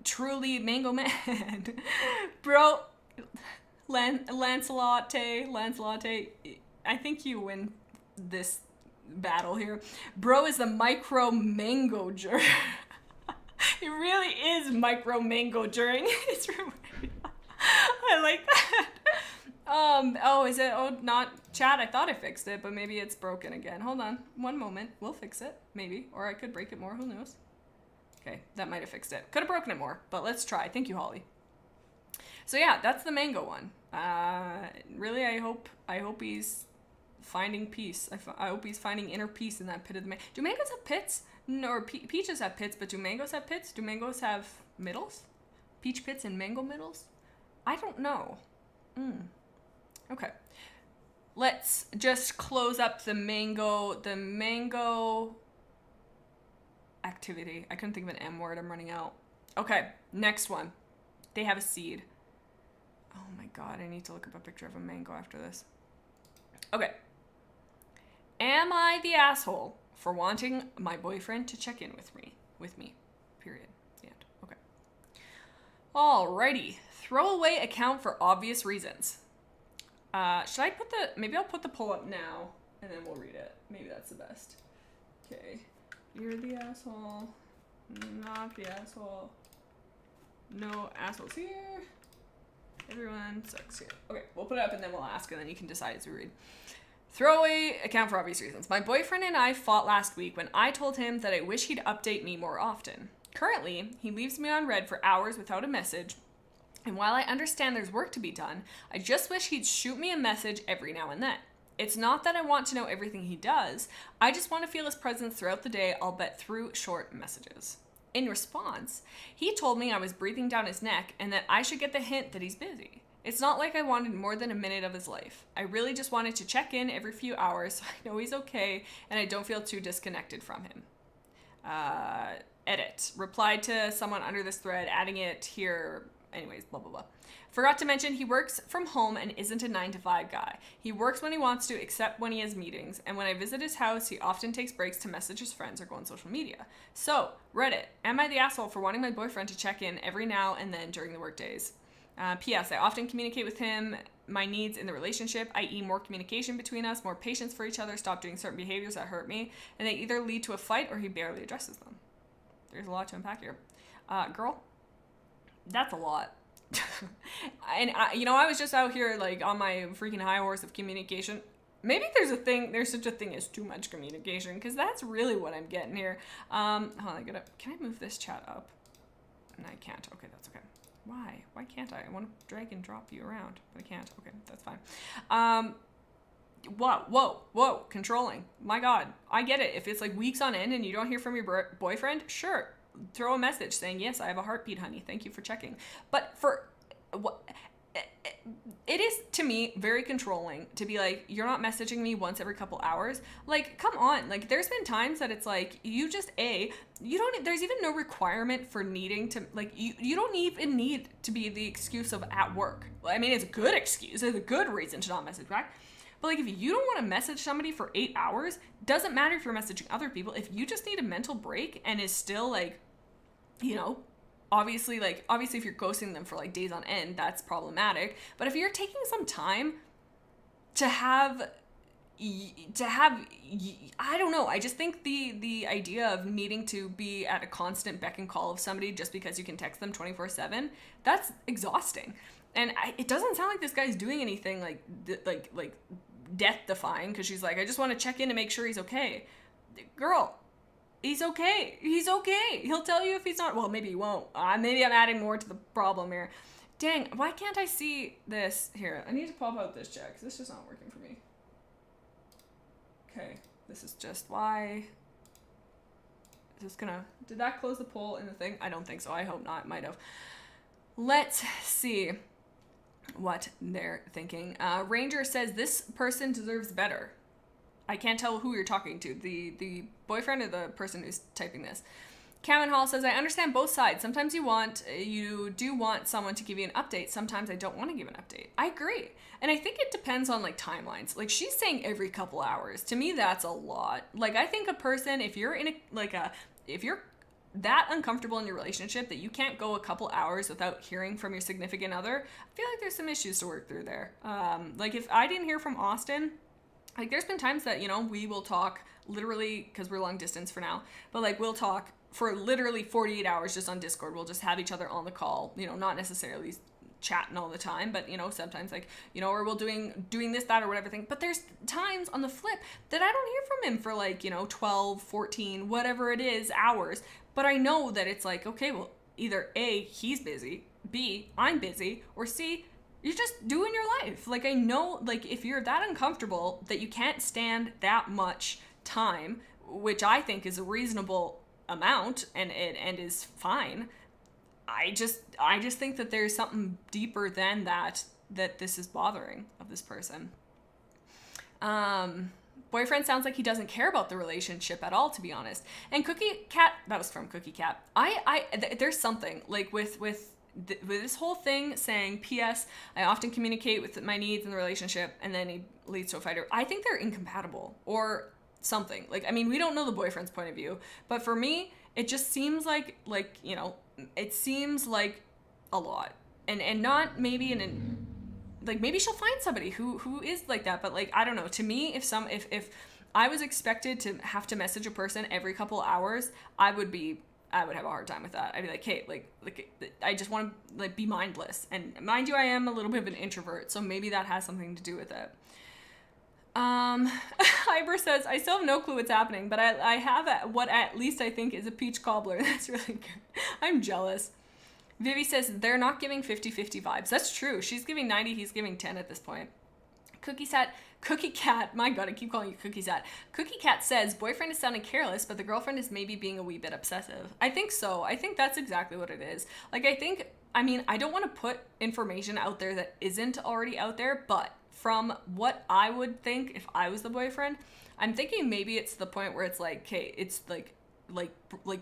truly mango man. Bro, Lancelot, I think you win this battle here. Bro is the micro mango jur. He really is micro mango during his I like that. Oh, is it? Oh, not chat. I thought I fixed it, but maybe it's broken again. Hold on. One moment. We'll fix it. Maybe. Or I could break it more. Who knows? Okay. That might have fixed it. Could have broken it more, but let's try. Thank you, Holly. So yeah, that's the mango one. Really, I hope he's finding peace. I hope he's finding inner peace in that pit of the Do mangoes have pits? No, or peaches have pits, but do mangoes have pits? Do mangoes have middles? Peach pits and mango middles? I don't know. Okay. Let's just close up the mango activity. I couldn't think of an M word. I'm running out. Okay, next one. They have a seed. Oh my god, I need to look up a picture of a mango after this. Okay. Am I the asshole for wanting my boyfriend to check in with me? Period. The end. Okay. Alrighty. Throwaway account for obvious reasons. Should I put maybe I'll put the poll up now and then we'll read it. Maybe that's the best. Okay. You're the asshole. Not the asshole. No assholes here. Everyone sucks here. Okay, we'll put it up and then we'll ask and then you can decide as we read. Throwaway account for obvious reasons. My boyfriend and I fought last week when I told him that I wish he'd update me more often. Currently, he leaves me on red for hours without a message. And while I understand there's work to be done, I just wish he'd shoot me a message every now and then. It's not that I want to know everything he does, I just want to feel his presence throughout the day, albeit through short messages. In response, he told me I was breathing down his neck and that I should get the hint that he's busy. It's not like I wanted more than a minute of his life. I really just wanted to check in every few hours so I know he's okay and I don't feel too disconnected from him. Edit. Replied to someone under this thread, adding it here. Anyways, blah, blah, blah. Forgot to mention he works from home and isn't a 9-to-5 guy. He works when he wants to, except when he has meetings. And when I visit his house, he often takes breaks to message his friends or go on social media. So, Reddit. Am I the asshole for wanting my boyfriend to check in every now and then during the work days? P.S. I often communicate with him my needs in the relationship, i.e. more communication between us, more patience for each other, stop doing certain behaviors that hurt me, and they either lead to a fight or he barely addresses them. There's a lot to unpack here. Girl, that's a lot. And I was just out here like on my freaking high horse of communication. Maybe there's such a thing as too much communication, because that's really what I'm getting here. Hold on, can I move this chat up? No, I can't. Okay, that's okay. Why can't I? I want to drag and drop you around, but I can't. Okay, that's fine. Whoa, controlling. My God, I get it. If it's like weeks on end and you don't hear from your boyfriend, sure, throw a message saying, yes, I have a heartbeat, honey. Thank you for checking. But it is, to me, very controlling to be like, you're not messaging me once every couple hours. Like, come on. Like, there's been times that it's like, there's even no requirement for needing to, like, you don't even need to be the excuse of at work. I mean, it's a good excuse. It's a good reason to not message back. But like, if you don't want to message somebody for 8 hours, doesn't matter if you're messaging other people. If you just need a mental break and is still like, obviously if you're ghosting them for like days on end, that's problematic. But if you're taking some time to have, I don't know. I just think the idea of needing to be at a constant beck and call of somebody just because you can text them 24/7, that's exhausting. And it doesn't sound like this guy's doing anything like death defying, because she's like, I just want to check in to make sure he's okay. Girl, he's okay. He's okay. He'll tell you if he's not. Well, maybe he won't. Maybe I'm adding more to the problem here. Dang, why can't I see this? Here, I need to pop out this check, because this is not working for me. Okay, this is just why. Is this gonna, did that close the poll in the thing? I don't think so. I hope not. It might have. Let's see what they're thinking. Ranger says this person deserves better. I can't tell who you're talking to, the boyfriend or the person who's typing this. Cameron Hall says, I understand both sides. Sometimes you do want someone to give you an update. Sometimes I don't want to give an update. I agree. And I think it depends on like timelines. Like she's saying every couple hours. To me, that's a lot. Like I think a person, if you're in if you're that uncomfortable in your relationship that you can't go a couple hours without hearing from your significant other, I feel like there's some issues to work through there. Like if I didn't hear from Austin, like there's been times that, you know, we will talk literally, because we're long distance for now, but like we'll talk for literally 48 hours just on Discord. We'll just have each other on the call, you know, not necessarily chatting all the time, but you know, sometimes like, you know, or we'll doing this, that, or whatever thing. But there's times on the flip that I don't hear from him for like, you know, 12, 14, whatever it is, hours. But I know that it's like, okay, well, either A, he's busy, B, I'm busy, or C, you're just doing your life. Like I know, like if you're that uncomfortable that you can't stand that much time, which I think is a reasonable amount and is fine, I just think that there's something deeper than that this is bothering of this person. Boyfriend sounds like he doesn't care about the relationship at all, to be honest. And Cookie Cat, that was from Cookie Cat. There's something like with this whole thing saying, P.S. I often communicate with my needs in the relationship, and then he leads to a fight. I think they're incompatible or something. Like, I mean, we don't know the boyfriend's point of view, but for me, it just seems like, you know, it seems like a lot. And not maybe like maybe she'll find somebody who is like that, but like, I don't know. To me, if I was expected to have to message a person every couple hours, I would have a hard time with that. I'd be like, hey, like I just want to like be mindless. And mind you, I am a little bit of an introvert, so maybe that has something to do with it. Hyber says, I still have no clue what's happening, but I have what at least I think is a peach cobbler. That's really good. I'm jealous. Vivi says, they're not giving 50-50 vibes. That's true. She's giving 90, he's giving 10 at this point. Cookie Cat, my God, I keep calling you Cookie Cat. Cookie Cat says, boyfriend is sounding careless, but the girlfriend is maybe being a wee bit obsessive. I think so. I think that's exactly what it is. Like, I don't want to put information out there that isn't already out there, but from what I would think if I was the boyfriend, I'm thinking maybe it's the point where it's like, okay, it's like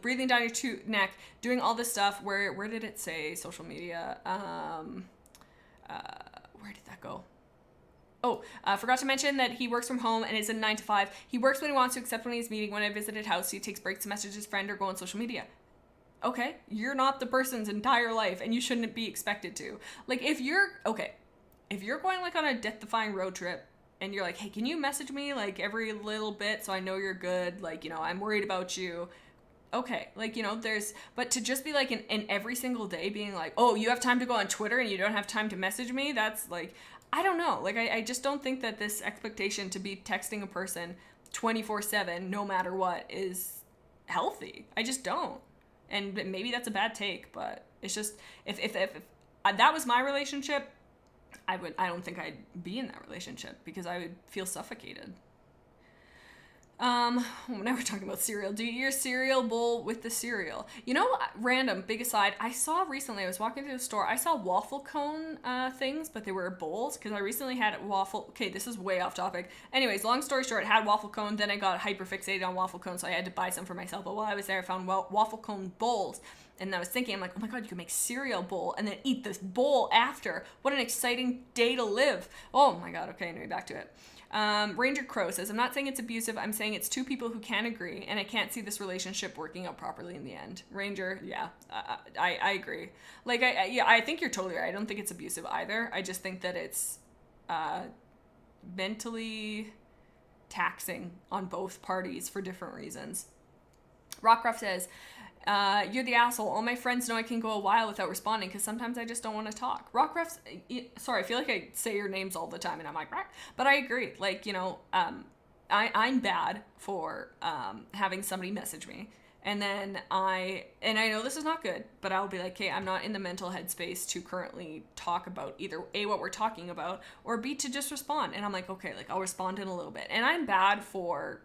breathing down your neck, doing all this stuff. Where did it say social media? Where did that go? Oh, forgot to mention that he works from home and is a 9 to 5. He works when he wants to, except when he's meeting. When I visited house, he takes breaks to message his friend or go on social media. Okay, you're not the person's entire life, and you shouldn't be expected to. Like, if you're going like on a death-defying road trip, and you're like, hey, can you message me like every little bit so I know you're good? Like, you know, I'm worried about you. Okay, like, you know, but to just be like in every single day being like, oh, you have time to go on Twitter and you don't have time to message me? That's like, I don't know. Like, I just don't think that this expectation to be texting a person 24/7, no matter what, is healthy. I just don't. And maybe that's a bad take, but it's just, if that was my relationship, I don't think I'd be in that relationship because I would feel suffocated. Now we're talking about cereal. Do you eat your cereal bowl with the cereal? You know, random, big aside, I saw recently, I was walking through the store, I saw waffle cone things, but they were bowls, because I recently had okay, this is way off topic. Anyways, long story short, had waffle cone, then I got hyper fixated on waffle cone, so I had to buy some for myself, but while I was there, I found waffle cone bowls, and I was thinking, I'm like, oh my God, you can make cereal bowl, and then eat this bowl after. What an exciting day to live. Oh my God, okay, anyway, back to it. Ranger Crow says, I'm not saying it's abusive, I'm saying it's two people who can't agree, and I can't see this relationship working out properly in the end. Ranger, yeah, I agree. Like, I think you're totally right. I don't think it's abusive either. I just think that it's mentally taxing on both parties for different reasons. Rockruff says, you're the asshole. All my friends know I can go a while without responding because sometimes I just don't want to talk. Rockruff's, sorry, I feel like I say your names all the time and I'm like, but I agree. Like, you know, I'm bad for having somebody message me. And then I know this is not good, but I'll be like, okay, I'm not in the mental headspace to currently talk about either A, what we're talking about, or B, to just respond. And I'm like, okay, like I'll respond in a little bit. And I'm bad for,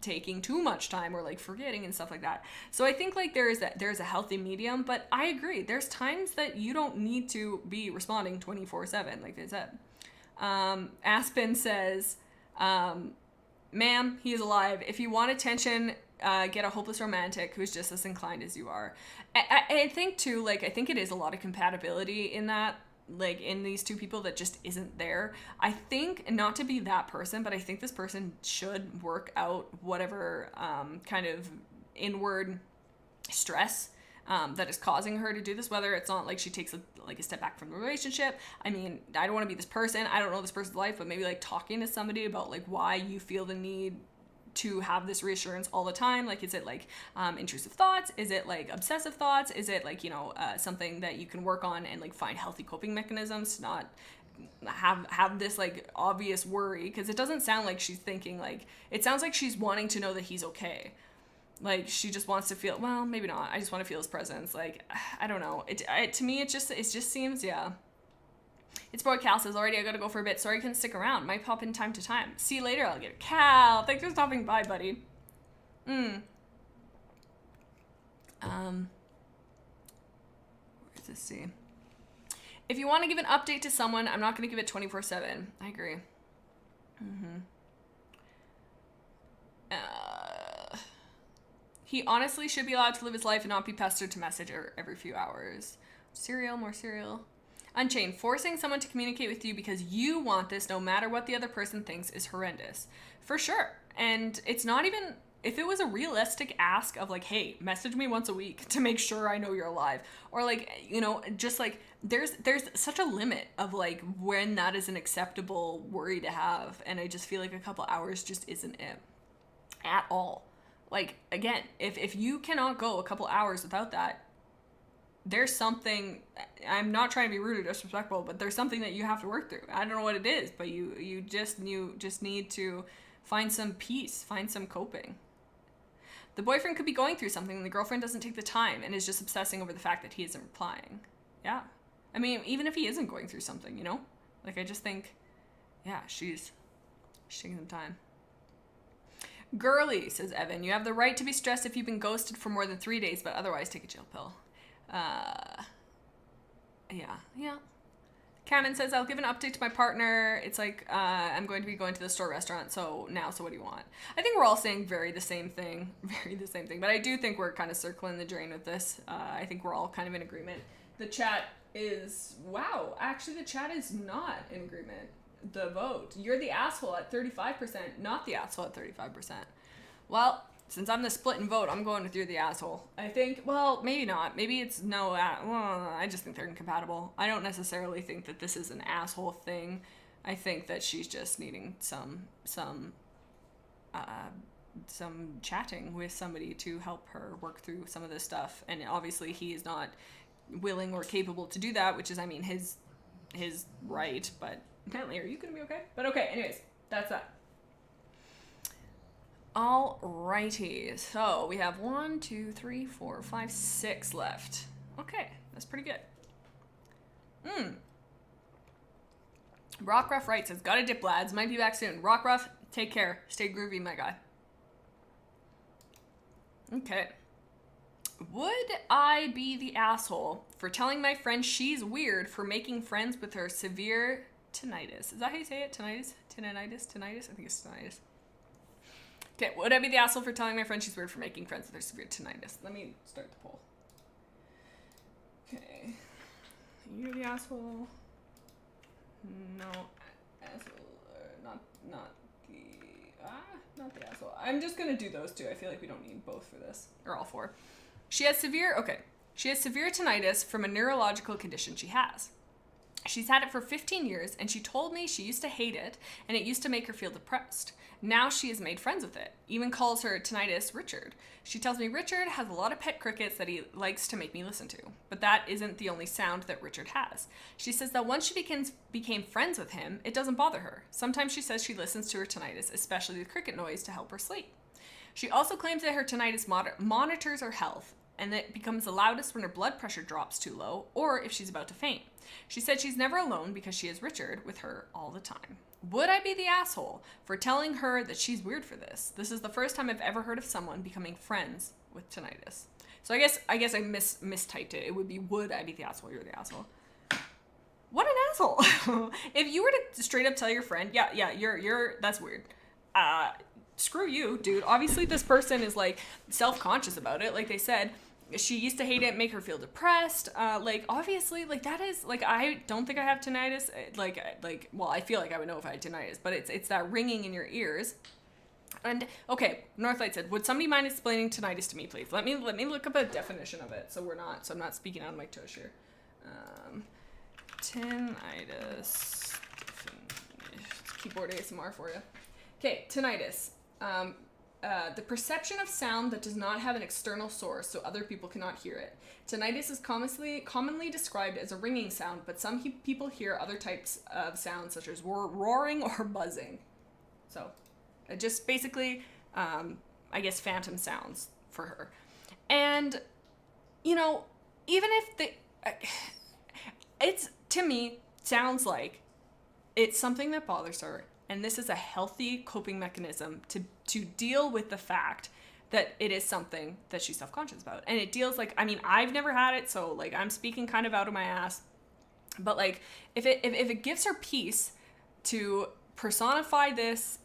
taking too much time or like forgetting and stuff like that. So I think like there's a healthy medium, but I agree. There's times that you don't need to be responding 24/7, like they said. Aspen says, ma'am, he is alive. If you want attention, get a hopeless romantic who's just as inclined as you are. I think too, like, I think it is a lot of compatibility in that, like, in these two people that just isn't there. I think, not to be that person, but I think this person should work out whatever kind of inward stress that is causing her to do this, whether it's not like she takes a step back from the relationship. I mean, I don't want to be this person. I don't know this person's life, but maybe like talking to somebody about like why you feel the need to have this reassurance all the time. Like, is it like intrusive thoughts? Is it like obsessive thoughts? Is it like, something that you can work on and like find healthy coping mechanisms to not have this like obvious worry? Because it doesn't sound like she's thinking, like, it sounds like she's wanting to know that he's okay. Like, she just wants to feel, well, maybe not. I just want to feel his presence. Like, I don't know. To me, it just seems, yeah. It's boy Cal says, already I gotta go for a bit. Sorry I couldn't stick around. Might pop in time to time. See you later, I'll get it. Cal, thanks for stopping by, buddy. Where's this? See. If you want to give an update to someone, I'm not going to give it 24/7. I agree. He honestly should be allowed to live his life and not be pestered to message her every few hours. Cereal, more cereal. Unchained, forcing someone to communicate with you because you want this no matter what the other person thinks is horrendous. For sure. And it's not even, if it was a realistic ask of like, hey, message me once a week to make sure I know you're alive. Or like, just like, there's such a limit of like when that is an acceptable worry to have. And I just feel like a couple hours just isn't it at all. Like, again, if you cannot go a couple hours without that, there's something, I'm not trying to be rude or disrespectful, but there's something that you have to work through. I don't know what it is, but you just need to find some peace, find some coping. The boyfriend could be going through something and the girlfriend doesn't take the time and is just obsessing over the fact that he isn't replying. Yeah. I mean, even if he isn't going through something, Like, I just think, yeah, she's taking some time. Girly, says Evan, you have the right to be stressed if you've been ghosted for more than 3 days, but otherwise take a chill pill. Yeah. Canon says, I'll give an update to my partner. It's like, I'm going to be going to the store restaurant, so what do you want? I think we're all saying very the same thing, but I do think we're kind of circling the drain with this. I think we're all kind of in agreement. The chat is, wow, actually the chat is not in agreement. The vote. You're the asshole at 35%, not the asshole at 35%. Well, since I'm the split and vote, I'm going with you're the asshole. I think, well, maybe not. Maybe it's no, I just think they're incompatible. I don't necessarily think that this is an asshole thing. I think that she's just needing some chatting with somebody to help her work through some of this stuff. And obviously he is not willing or capable to do that, which is, I mean, his right, but apparently, are you going to be okay? But okay, anyways, that's that. Alrighty, so we have 1, 2, 3, 4, 5, 6 left. Okay, that's pretty good. Rockruff writes, says, gotta dip, lads. Might be back soon. Rockruff, take care. Stay groovy, my guy. Okay. Would I be the asshole for telling my friend she's weird for making friends with her severe tinnitus? Is that how you say it? Tinnitus? Tinnitus? I think it's tinnitus. Okay, would I be the asshole for telling my friend she's weird for making friends with her severe tinnitus? Let me start the poll. Okay. You're the asshole. No, asshole. Not the asshole. I'm just gonna do those two. I feel like we don't need both for this. Or all four. She has severe tinnitus from a neurological condition she has. She's had it for 15 years, and she told me she used to hate it, and it used to make her feel depressed. Now she has made friends with it, even calls her tinnitus Richard. She tells me Richard has a lot of pet crickets that he likes to make me listen to, but that isn't the only sound that Richard has. She says that once she became friends with him, it doesn't bother her. Sometimes she says she listens to her tinnitus, especially the cricket noise, to help her sleep. She also claims that her tinnitus monitors her health, and that it becomes the loudest when her blood pressure drops too low, or if she's about to faint. She said she's never alone because she has Richard with her all the time. Would I be the asshole for telling her that she's weird for this? This is the first time I've ever heard of someone becoming friends with tinnitus. So I guess I mistyped it. It would be, would I be the asshole? You're the asshole. What an asshole. If you were to straight up tell your friend, yeah, you're that's weird. Screw you, dude. Obviously this person is like self-conscious about it. Like they said, she used to hate it, make her feel depressed. Obviously, that is, I don't think I have tinnitus. Well, I feel like I would know if I had tinnitus, but it's that ringing in your ears. And, okay, Northlight said, would somebody mind explaining tinnitus to me, please? Let me look up a definition of it, so I'm not speaking out of my tush here. Tinnitus. Keyboard ASMR for you. Okay, tinnitus. The perception of sound that does not have an external source, so other people cannot hear it. Tinnitus is commonly described as a ringing sound, but some people hear other types of sounds, such as roaring or buzzing. So, just basically, I guess, phantom sounds for her. And, even if it's, to me, sounds like it's something that bothers her. And this is a healthy coping mechanism to deal with the fact that it is something that she's self-conscious about. And it deals I've never had it, so I'm speaking kind of out of my ass. But if it gives her peace to personify this,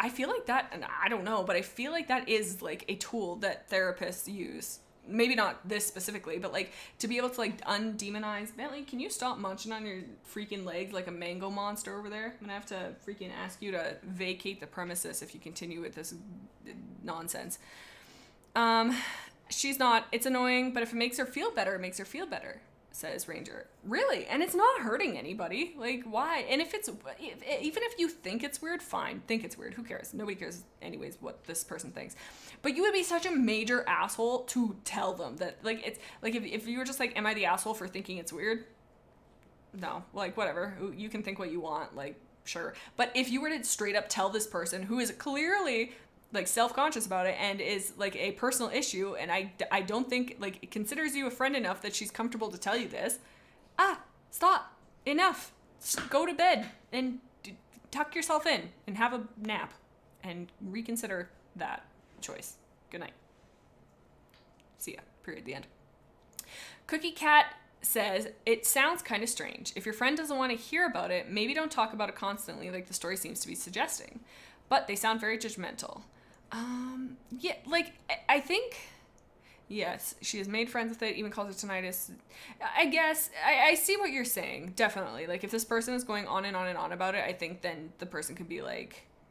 I feel like that, and I don't know, but I feel like that is a tool that therapists use. Maybe not this specifically, but to be able to undemonize. Bentley, can you stop munching on your freaking legs like a mango monster over there? I'm gonna have to freaking ask you to vacate the premises if you continue with this nonsense. She's not. It's annoying, but if it makes her feel better, it makes her feel better, says Ranger. Really? And it's not hurting anybody. Why? And even if you think it's weird, fine. Think it's weird. Who cares? Nobody cares anyways what this person thinks. But you would be such a major asshole to tell them that, it's, if you were just am I the asshole for thinking it's weird? No. Whatever. You can think what you want. Sure. But if you were to straight up tell this person who is clearly self-conscious about it and is a personal issue, and I don't think considers you a friend enough that she's comfortable to tell you this, stop, enough, go to bed and tuck yourself in and have a nap and reconsider that choice. Good night. See ya. Period. The end. Cookie Cat says, it sounds kind of strange. If your friend doesn't want to hear about it, maybe don't talk about it constantly like the story seems to be suggesting. But they sound very judgmental. Yeah, I think, yes, she has made friends with it, even calls it tinnitus. I guess, I see what you're saying, definitely. If this person is going on and on and on about it, I think then the person could be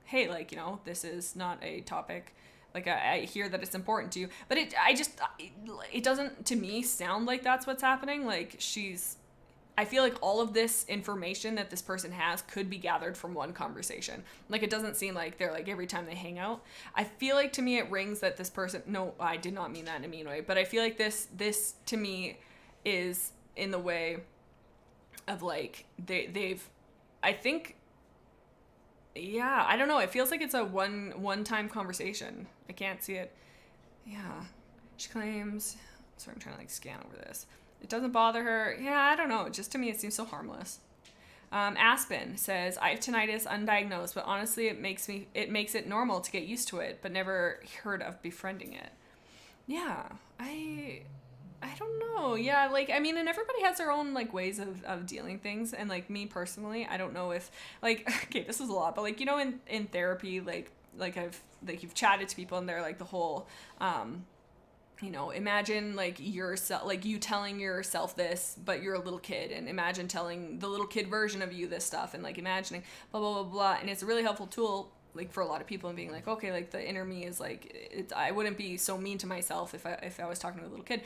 hey, this is not a topic. I hear that it's important to you. But it doesn't, to me, sound like that's what's happening. I feel like all of this information that this person has could be gathered from one conversation. It doesn't seem like they're every time they hang out. I feel like to me it rings that this person, no, I did not mean that in a mean way, but I feel like this to me is in the way of they've, I think, yeah, I don't know. It feels like it's a one-time conversation. I can't see it. Yeah. She claims, sorry, I'm trying to scan over this. It doesn't bother her. Yeah, I don't know. Just to me, it seems so harmless. Aspen says, I have tinnitus undiagnosed, but honestly, it makes it normal to get used to it, but never heard of befriending it. Yeah, I don't know. Yeah, and everybody has their own, ways of dealing things, and, me personally, I don't know if, okay, this is a lot, but, in therapy, you've chatted to people, and they're, the whole, imagine yourself, you telling yourself this, but you're a little kid, and imagine telling the little kid version of you this stuff, and imagining blah, blah, blah, blah. And it's a really helpful tool like for a lot of people, and being like, okay, like the inner me is like, I wouldn't be so mean to myself if I was talking to a little kid.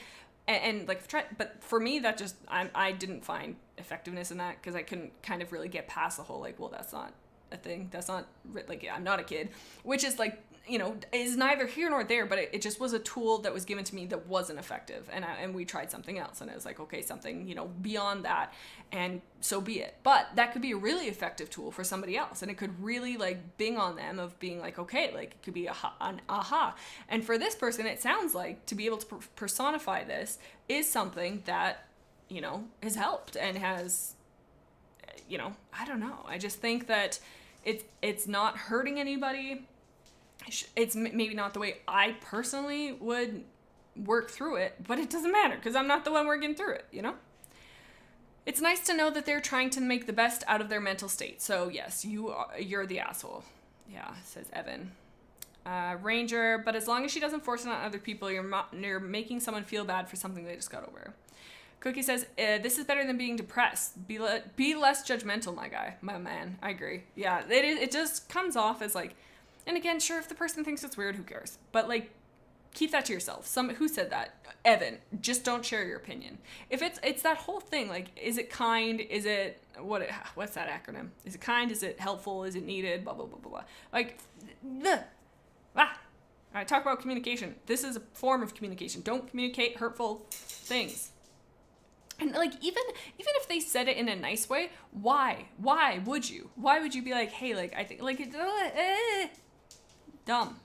And like, but for me, that just, I didn't find effectiveness in that, because I couldn't kind of really get past the whole, like, well, that's not a thing. That's not, like, yeah, I'm not a kid, which is like, you know, is neither here nor there, but it just was a tool that was given to me that wasn't effective. And we tried something else, and it was like, okay, something, you know, beyond that, and so be it. But that could be a really effective tool for somebody else, and it could really like bing on them of being like, okay, like it could be an aha. And for this person, it sounds like to be able to personify this is something that, you know, has helped and has, you know, I don't know. I just think that it's not hurting anybody. It's maybe not the way I personally would work through it, but it doesn't matter because I'm not the one working through it, you know? It's nice to know that they're trying to make the best out of their mental state. So yes, you're the asshole. Yeah, says Evan. Ranger, but as long as she doesn't force it on other people, you're making someone feel bad for something they just got over. Cookie says, this is better than being depressed. Be less judgmental, my man. I agree. Yeah, it just comes off as like, and again, sure, if the person thinks it's weird, who cares? But like, keep that to yourself. Who said that? Evan. Just don't share your opinion. If it's that whole thing, like, is it kind? Is it what's that acronym? Is it kind? Is it helpful? Is it needed? Blah blah blah blah blah. Like, all right, talk about communication. This is a form of communication. Don't communicate hurtful things. And like, even if they said it in a nice way, why would you? Why would you be like, hey, like, I think like dumb.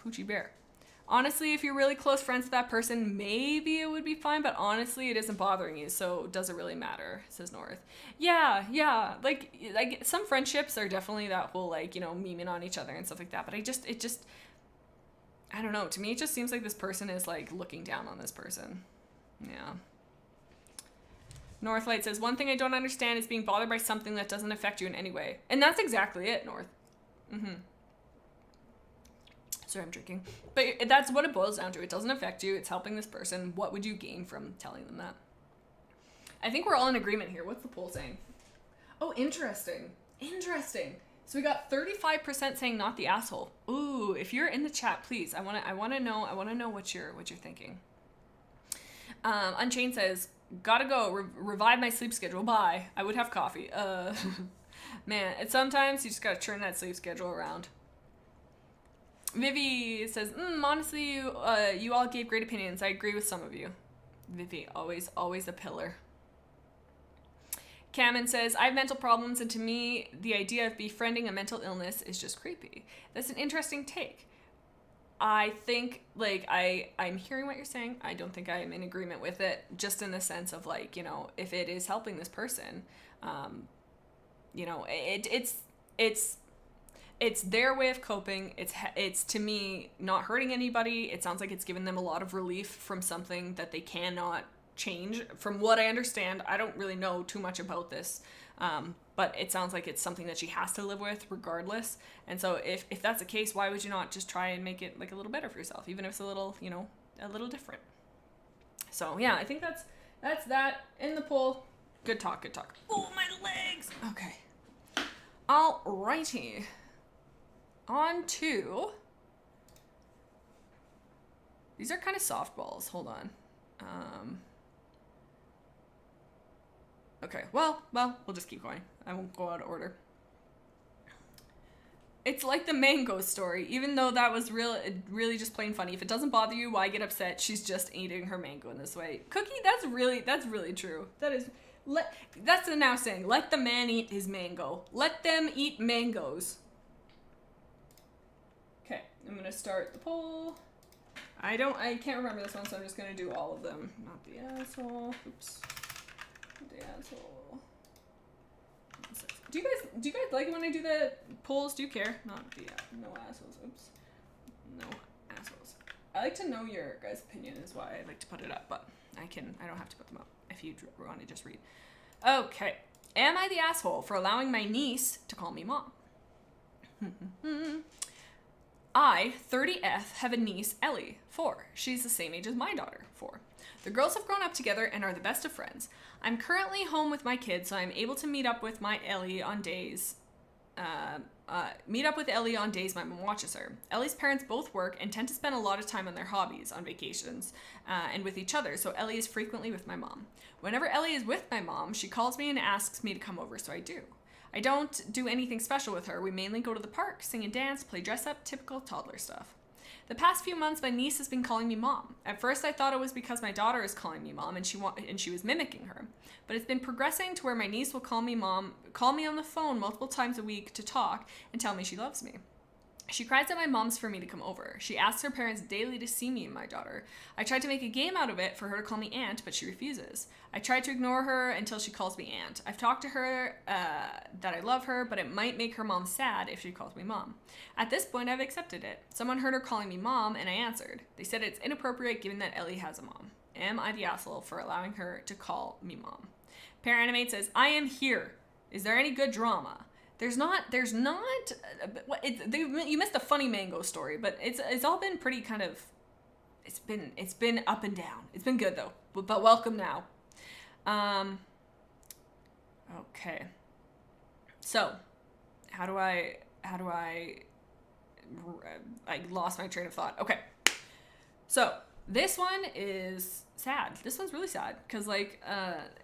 Poochie bear. Honestly, if you're really close friends with that person, maybe it would be fine, but honestly, it isn't bothering you, so does it really matter, says North. Yeah. Like some friendships are definitely that whole, like, you know, memeing on each other and stuff like that, but it just, I don't know. To me, it just seems like this person is, like, looking down on this person. Yeah. Northlight says, one thing I don't understand is being bothered by something that doesn't affect you in any way. And that's exactly it, North. Sorry, I'm drinking. But that's what it boils down to. It doesn't affect you. It's helping this person. What would you gain from telling them that? I think we're all in agreement here. What's the poll saying? Oh, interesting. So we got 35% saying not the asshole. Ooh, if you're in the chat, please. I want to know what you're thinking. Unchained says, gotta go. Revive my sleep schedule. Bye. I would have coffee. Man, sometimes you just gotta turn that sleep schedule around. Vivi says, honestly, you all gave great opinions. I agree with some of you. Vivi, always a pillar. Cameron says, I have mental problems, and to me, the idea of befriending a mental illness is just creepy. That's an interesting take. I think, like, I'm hearing what you're saying. I don't think I'm in agreement with it, just in the sense of, like, you know, if it is helping this person, you know, it's their way of coping. It's to me not hurting anybody. It sounds like it's given them a lot of relief from something that they cannot change. From what I understand, I don't really know too much about this, but it sounds like it's something that she has to live with regardless. And so if that's the case, why would you not just try and make it like a little better for yourself, even if it's a little, you know, a little different? So yeah, I think that's that in the poll. Good talk. Oh, my legs. Okay. Alrighty. On to, these are kind of softballs. Hold on. Okay, well, we'll just keep going. I won't go out of order. It's like the mango story, even though that was really just plain funny. If it doesn't bother you, why get upset? She's just eating her mango in this way. Cookie, that's really true. That's the now saying, let the man eat his mango. Let them eat mangoes. Okay, I'm gonna start the poll. I can't remember this one, so I'm just gonna do all of them. Not the asshole. Oops. Not the asshole. Do you guys like it when I do the polls? Do you care? Not the no assholes. Oops. No assholes. I like to know your guys' opinion is why I like to put it up, but I don't have to put them up if you want to just read. Okay. Am I the asshole for allowing my niece to call me mom? I, 30F, have a niece, Ellie, 4. She's the same age as my daughter, 4. The girls have grown up together and are the best of friends. I'm currently home with my kids, so I'm able to meet up with my Ellie on days meet up with Ellie on days my mom watches her. Ellie's parents both work and tend to spend a lot of time on their hobbies, on vacations, and with each other, so Ellie is frequently with my mom. Whenever Ellie is with my mom, she calls me and asks me to come over, so I do. I don't do anything special with her. We mainly go to the park, sing and dance, play dress up, typical toddler stuff. The past few months, my niece has been calling me mom. At first, I thought it was because my daughter is calling me mom and she was mimicking her. But it's been progressing to where my niece will call me mom, call me on the phone multiple times a week to talk and tell me she loves me. She cries at my mom's for me to come over. She asks her parents daily to see me and my daughter. I tried to make a game out of it for her to call me aunt, but she refuses. I tried to ignore her until she calls me aunt. I've talked to her that I love her, but it might make her mom sad if she calls me mom. At this point, I've accepted it. Someone heard her calling me mom, and I answered. They said it's inappropriate given that Ellie has a mom. Am I the asshole for allowing her to call me mom? Parent Animate says, I am here. Is there any good drama? You missed a funny mango story, but it's all been pretty kind of, it's been up and down. It's been good though, but welcome now. Okay. So, how do I lost my train of thought. Okay. So, this one is sad. This one's really sad because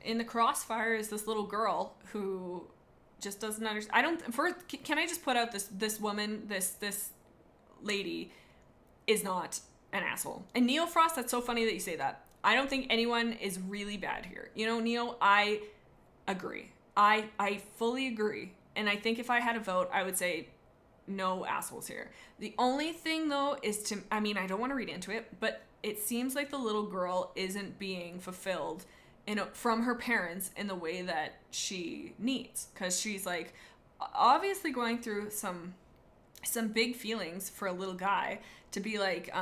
in the crossfire is this little girl who just doesn't understand. Can I just put out this woman, this lady is not an asshole. And Neo Frost, that's so funny that you say that. I don't think anyone is really bad here. You know, Neo, I agree. I fully agree. And I think if I had a vote, I would say no assholes here. The only thing though is I don't want to read into it, but it seems like the little girl isn't being fulfilled from her parents in the way that she needs, because she's like obviously going through some big feelings for a little guy to be like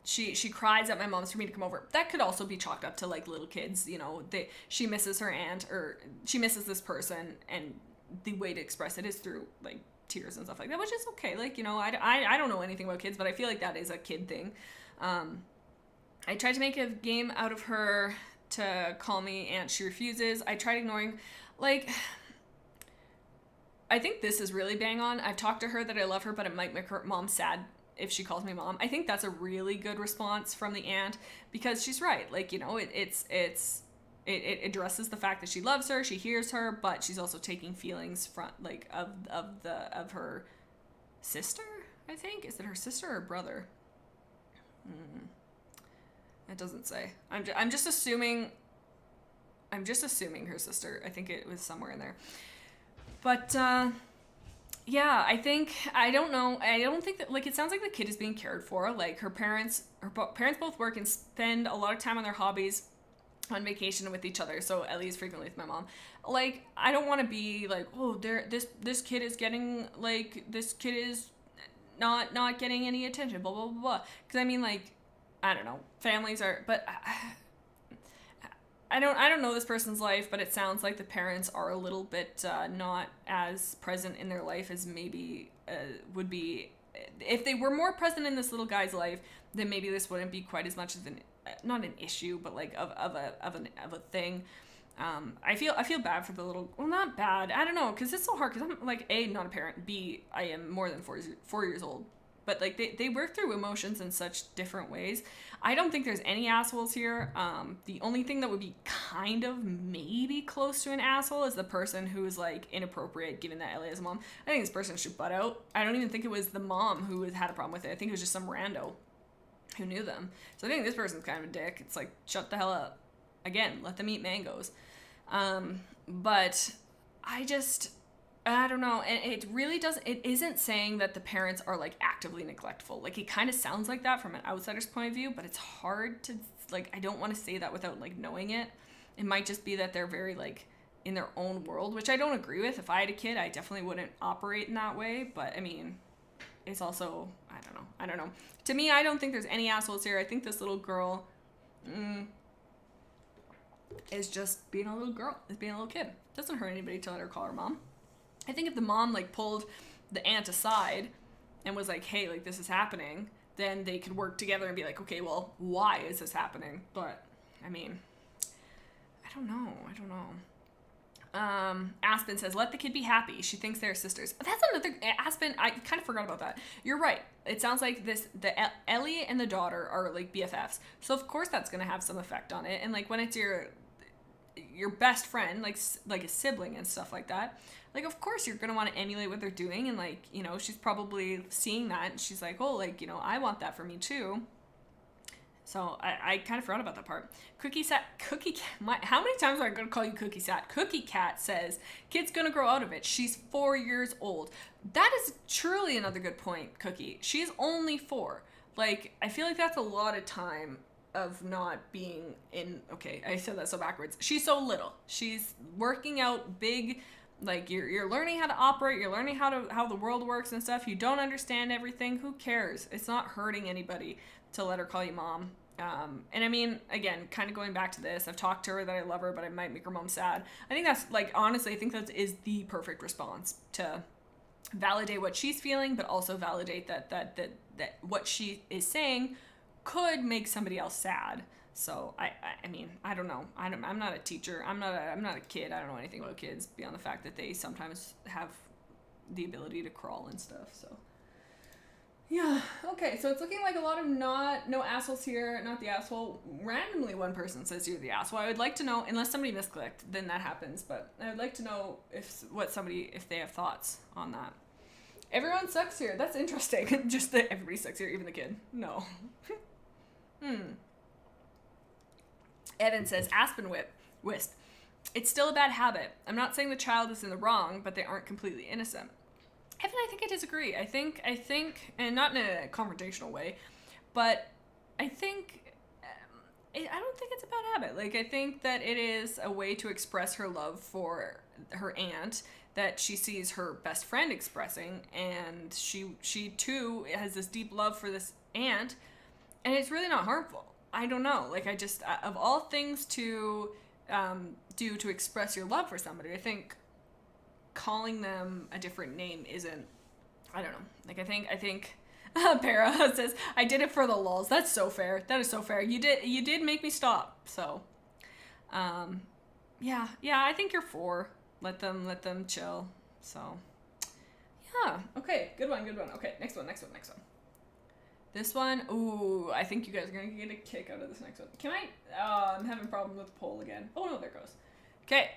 she cries at my mom's for me to come over. That could also be chalked up to like little kids, you know, she misses her aunt or she misses this person, and the way to express it is through like tears and stuff like that, which is okay. Like, you know, I don't know anything about kids, but I feel like that is a kid thing. I tried to make a game out of her to call me aunt. She refuses. I tried ignoring, like, I think this is really bang on. I've talked to her that I love her, but it might make her mom sad if she calls me mom. I think that's a really good response from the aunt, because she's right. Like, you know, it addresses the fact that she loves her, she hears her, but she's also taking feelings from like of her sister. I think, is it her sister or brother? It doesn't say. I'm just assuming her sister. I think it was somewhere in there. But yeah, I don't know. I don't think that, like, it sounds like the kid is being cared for. Like, her parents both work and spend a lot of time on their hobbies, on vacation with each other. So Ellie is frequently with my mom. Like, I don't want to be like, oh, this kid is getting, like, this kid is not getting any attention, blah blah blah blah. Because I mean, like, I don't know, families are, but I don't know this person's life, but it sounds like the parents are a little bit not as present in their life as maybe would be if they were more present in this little guy's life. Then maybe this wouldn't be quite as much as not an issue, but like of a thing. I feel bad for the little. Well, not bad. I don't know, because it's so hard. Because I'm like, A, not a parent. B, I am more than 4 years old. But like they work through emotions in such different ways. I don't think there's any assholes here. The only thing that would be kind of maybe close to an asshole is the person who is like inappropriate, given that Ellie has a mom. I think this person should butt out. I don't even think it was the mom who had a problem with it. I think it was just some rando who knew them. So I think this person's kind of a dick. It's like, shut the hell up. Again, let them eat mangoes. But I don't know, and it really doesn't, it isn't saying that the parents are like actively neglectful. Like, it kind of sounds like that from an outsider's point of view, but it's hard to, like, I don't want to say that without like knowing it. It might just be that they're very like in their own world, which I don't agree with. If I had a kid, I definitely wouldn't operate in that way, but I mean, it's also, I don't know. To me, I don't think there's any assholes here. I think this little girl is just being a little girl, is being a little kid. Doesn't hurt anybody to let her call her mom. I think if the mom like pulled the aunt aside and was like, hey, like, this is happening, then they could work together and be like, okay, well, why is this happening? But I mean, I don't know. Aspen says, let the kid be happy. She thinks they're sisters. That's another, Aspen, I kind of forgot about that. You're right. It sounds like Ellie and the daughter are like BFFs. So of course that's going to have some effect on it. And like when it's your best friend, like a sibling and stuff like that, like of course you're going to want to emulate what they're doing. And like, you know, she's probably seeing that and she's like, oh, like, you know, I want that for me too. So I kind of forgot about that part. Cookie Cat, how many times am I going to call you Cookie Cat? Cookie Cat says, kid's going to grow out of it. She's 4 years old. That is truly another good point, Cookie. She's only 4. Like, I feel like that's a lot of time of not being in, okay, I said that so backwards. She's so little. She's working out big, like you're learning how to operate, you're learning how the world works and stuff. You don't understand everything. Who cares? It's not hurting anybody to let her call you mom. And I mean, again, kind of going back to this, I've talked to her that I love her, but I might make her mom sad. I think that's like, honestly, I think that is the perfect response to validate what she's feeling, but also validate that what she is saying could make somebody else sad. So I mean, I don't know. I'm not a teacher. I'm not a kid. I don't know anything about kids beyond the fact that they sometimes have the ability to crawl and stuff. So yeah. Okay. So it's looking like a lot of no assholes here. Not the asshole. Randomly, one person says you're the asshole. I would like to know, unless somebody misclicked, then that happens. But I would like to know if they have thoughts on that. Everyone sucks here. That's interesting. Just that everybody sucks here, even the kid. No. Evan says, Aspen Wisp. It's still a bad habit. I'm not saying the child is in the wrong, but they aren't completely innocent. Evan, I think I disagree. I think, and not in a confrontational way, but I think, I don't think it's a bad habit. Like, I think that it is a way to express her love for her aunt that she sees her best friend expressing, and she too has this deep love for this aunt, and it's really not harmful. I don't know. Like, I just, of all things to do to express your love for somebody, I think calling them a different name isn't, I don't know. Like, I think Para says, I did it for the lulz. That's so fair. That is so fair. You did make me stop. So, yeah, I think you're 4. Let them chill. So, yeah. Okay, good one. Okay, next one. This one, ooh, I think you guys are going to get a kick out of this next one. Can I? I'm having a problem with the poll again. Oh, no, there it goes. Okay.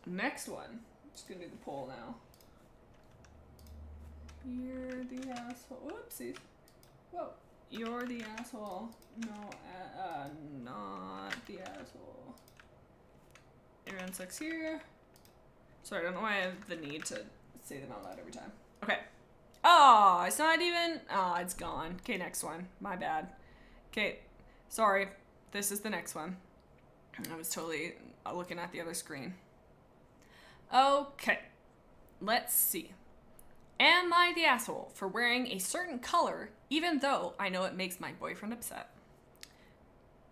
Next one. I'm just going to do the poll now. You're the asshole. Whoopsies. Whoa. You're the asshole. No, not the asshole. Everyone sucks here. Sorry, I don't know why I have the need to say them out loud every time. Okay. Oh, it's not even... Oh, it's gone. Okay, next one. My bad. Okay, sorry. This is the next one. I was totally looking at the other screen. Okay. Let's see. Am I the asshole for wearing a certain color even though I know it makes my boyfriend upset?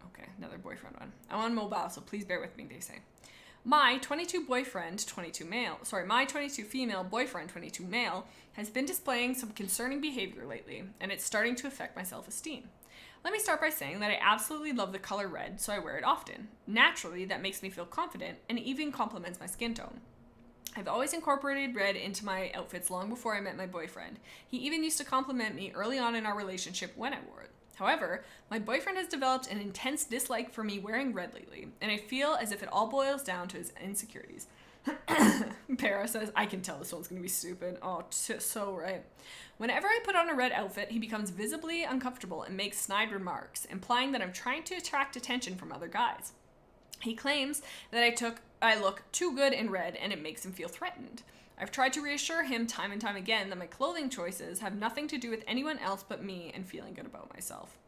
Okay, another boyfriend one. I'm on mobile, so please bear with me, they say. My 22 female boyfriend, 22 male, has been displaying some concerning behavior lately, and it's starting to affect my self-esteem. Let me start by saying that I absolutely love the color red, so I wear it often. Naturally, that makes me feel confident and even complements my skin tone. I've always incorporated red into my outfits long before I met my boyfriend. He even used to compliment me early on in our relationship when I wore it. However, my boyfriend has developed an intense dislike for me wearing red lately, and I feel as if it all boils down to his insecurities. Para says, I can tell this one's going to be stupid. Oh, so right. Whenever I put on a red outfit, he becomes visibly uncomfortable and makes snide remarks, implying that I'm trying to attract attention from other guys. He claims that I look too good in red and it makes him feel threatened. I've tried to reassure him time and time again that my clothing choices have nothing to do with anyone else but me and feeling good about myself.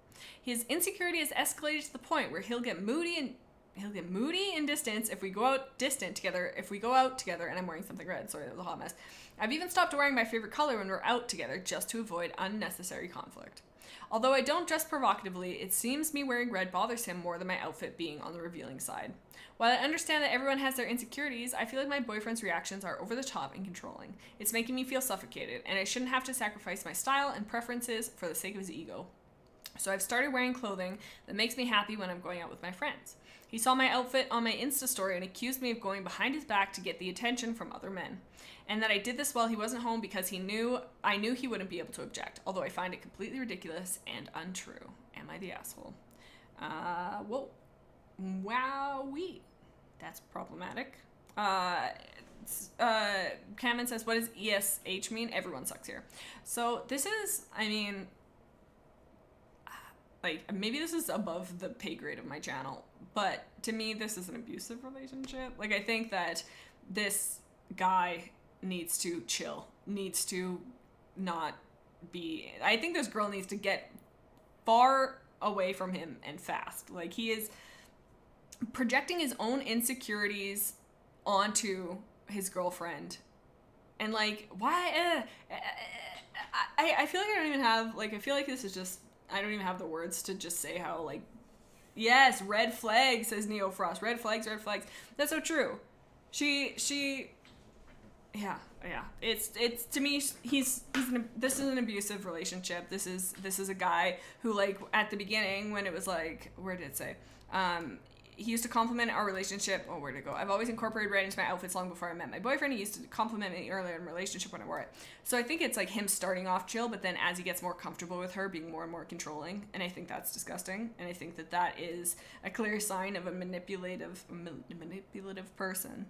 His insecurity has escalated to the point where he'll get moody and distant if we go out together and I'm wearing something red. Sorry, that was a hot mess. I've even stopped wearing my favorite color when we're out together just to avoid unnecessary conflict. Although I don't dress provocatively, it seems me wearing red bothers him more than my outfit being on the revealing side. While I understand that everyone has their insecurities, I feel like my boyfriend's reactions are over the top and controlling. It's making me feel suffocated, and I shouldn't have to sacrifice my style and preferences for the sake of his ego. So I've started wearing clothing that makes me happy when I'm going out with my friends. He saw my outfit on my Insta story and accused me of going behind his back to get the attention from other men. And that I did this while he wasn't home because I knew he wouldn't be able to object, although I find it completely ridiculous and untrue. Am I the asshole? Whoa. Wowee. That's problematic. Cameron says, what does ESH mean? Everyone sucks here. So this is, I mean, like, maybe this is above the pay grade of my channel, but to me, this is an abusive relationship. Like, I think that this guy needs to chill, needs to not be, I think this girl needs to get far away from him and fast. Like, he is projecting his own insecurities onto his girlfriend. And, like, why? I feel like I don't even have, like, I feel like this is just, I don't even have the words to just say how, like, yes, red flags, says Neo Frost. Red flags, red flags. That's so true. Yeah. It's to me, this is an abusive relationship. This is a guy who, like, at the beginning when it was like, where did it say? He used to compliment our relationship. Oh, where'd it go? I've always incorporated red into my outfits long before I met my boyfriend. He used to compliment me earlier in the relationship when I wore it. So I think it's like him starting off chill, but then as he gets more comfortable with her, being more and more controlling. And I think that's disgusting. And I think that that is a clear sign of a manipulative person.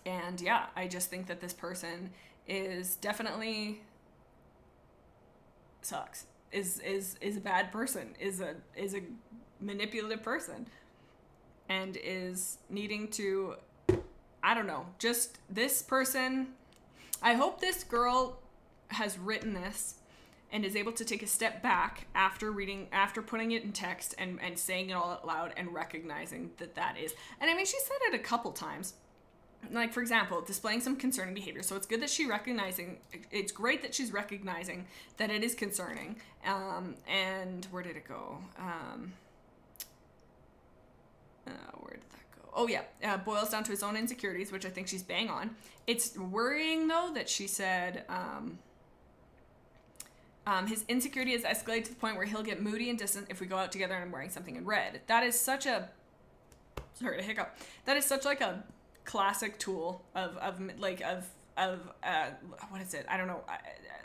And yeah, I just think that this person is definitely sucks. Is a bad person. Is a manipulative person. And is needing to, I don't know, just this person, I hope this girl has written this and is able to take a step back after putting it in text and saying it all out loud and recognizing that is. And I mean, she said it a couple times. Like, for example, displaying some concerning behavior. So it's good that it's great that she's recognizing that it is concerning. And where did it go? Where did that go? Oh, yeah. Boils down to his own insecurities, which I think she's bang on. It's worrying, though, that she said his insecurity has escalated to the point where he'll get moody and distant if we go out together and I'm wearing something in red. That is such a... Sorry to hiccup. That is such, like, a classic tool of what is it? I don't know.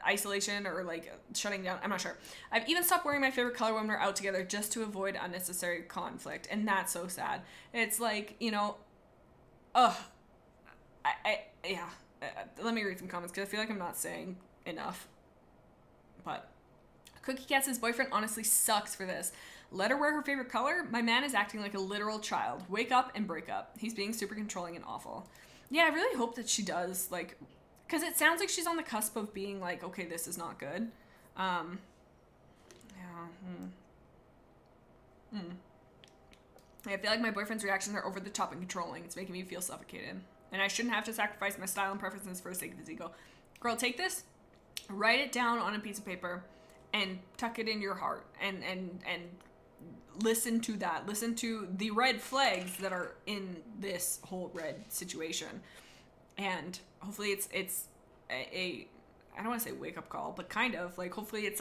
Isolation or, like, shutting down. I'm not sure. I've even stopped wearing my favorite color when we're out together just to avoid unnecessary conflict. And that's so sad. It's like, you know, yeah. Let me read some comments because I feel like I'm not saying enough. But Cookie Cat says, boyfriend honestly sucks for this. Let her wear her favorite color? My man is acting like a literal child. Wake up and break up. He's being super controlling and awful. Yeah, I really hope that she does, like... Because it sounds like she's on the cusp of being like, okay, this is not good. Yeah. I feel like my boyfriend's reactions are over the top and controlling. It's making me feel suffocated. And I shouldn't have to sacrifice my style and preferences for the sake of his ego. Girl, take this, write it down on a piece of paper, and tuck it in your heart. And listen to that. Listen to the red flags that are in this whole red situation. And hopefully it's a I don't want to say wake up call, but kind of like hopefully it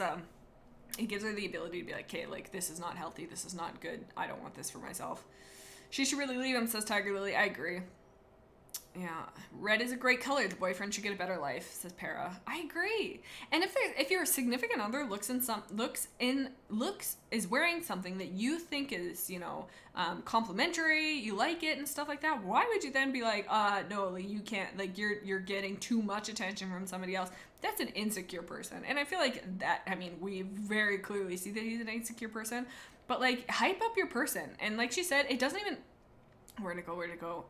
gives her the ability to be like, okay, like this is not healthy, this is not good, I don't want this for myself. She should really leave him, says Tiger Lily. I agree. Yeah, red is a great color. The boyfriend should get a better life, says Para. I agree. And if your significant other is wearing something that you think is, you know, complimentary, you like it and stuff like that, why would you then be like, no, like you can't, like you're getting too much attention from somebody else? That's an insecure person. And I feel like that, I mean, we very clearly see that he's an insecure person, but like hype up your person. And like she said, it doesn't even, where'd it go?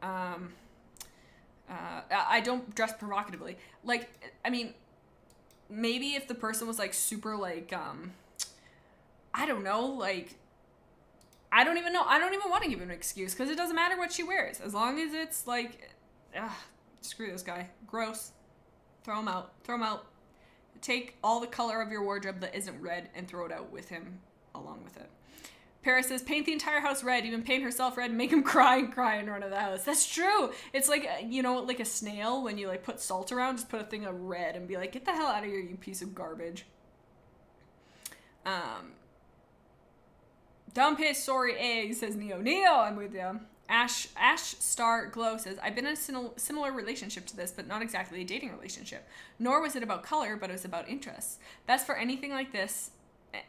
I don't dress provocatively. Like, I mean, maybe if the person was like super like, I don't know, like, I don't even know. I don't even want to give him an excuse because it doesn't matter what she wears. As long as it's like, screw this guy. Gross. Throw him out. Take all the color of your wardrobe that isn't red and throw it out with him along with it. Paris says, paint the entire house red, even paint herself red and make him cry and run out of the house. That's true. It's like, you know, like a snail when you like put salt around, just put a thing of red and be like, get the hell out of here, you piece of garbage. Dumb piss, sorry, egg, says Neo. Neo, I'm with you. Ash Star Glow says, I've been in a similar relationship to this, but not exactly a dating relationship. Nor was it about color, but it was about interests. Best for anything like this,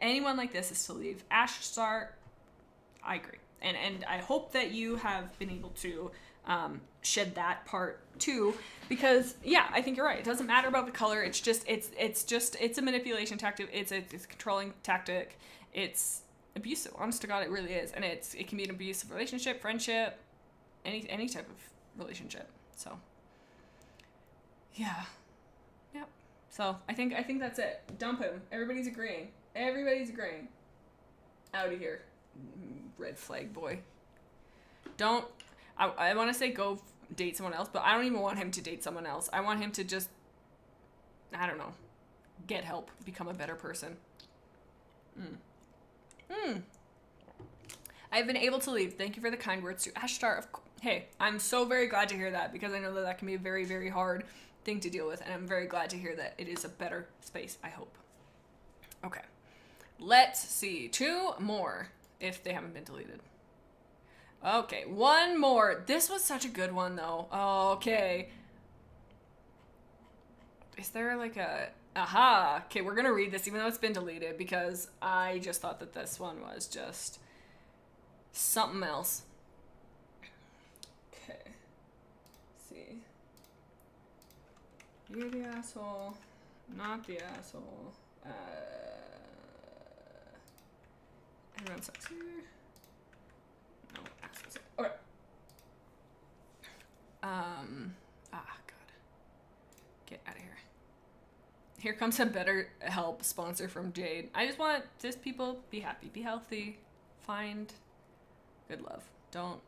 anyone like this, is to leave. Ash Star, I agree. And I hope that you have been able to shed that part too, because yeah, I think you're right. It doesn't matter about the color. It's a manipulation tactic. It's a controlling tactic. It's abusive. Honest to God, it really is. And it can be an abusive relationship, friendship, any type of relationship. So yeah. Yep. So I think that's it. Dump him. Everybody's agreeing. Out of here. Red flag boy. I want to say go date someone else, but I don't even want him to date someone else. I want him to just, I don't know, get help, become a better person. I've been able to leave. Thank you for the kind words to Ash Star. Hey, I'm so very glad to hear that, because I know that can be a very, very hard thing to deal with, and I'm very glad to hear that it is a better space, I hope. Okay. Let's see. 2 more, if they haven't been deleted. Okay, 1 more. This was such a good one, though. Okay. Is there like a... Aha! Okay, we're gonna read this, even though it's been deleted, because I just thought that this one was just something else. Okay. Let's see. You're the asshole. Not the asshole. Everyone sucks here. No, assholes. Okay. God. Get out of here. Here comes a better help sponsor from Jade. I just want just people be happy, be healthy, find good love. Don't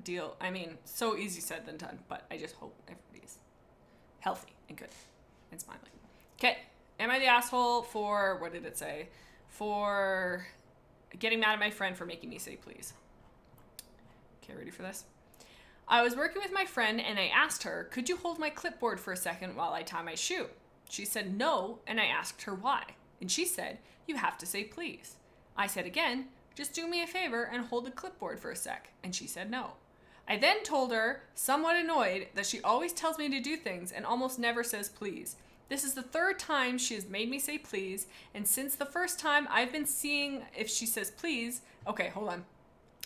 deal. I mean, so easy said than done, but I just hope everybody's healthy and good and smiling. Okay. Am I the asshole for, what did it say? For getting mad at my friend for making me say please. Okay, ready for this? I was working with my friend and I asked her, could you hold my clipboard for a second while I tie my shoe? She said no, and I asked her why. And she said, you have to say please. I said again, just do me a favor and hold the clipboard for a sec. And she said no. I then told her, somewhat annoyed, that she always tells me to do things and almost never says please. This is the 3rd time she has made me say please, and since the first time I've been seeing if she says please... Okay, hold on.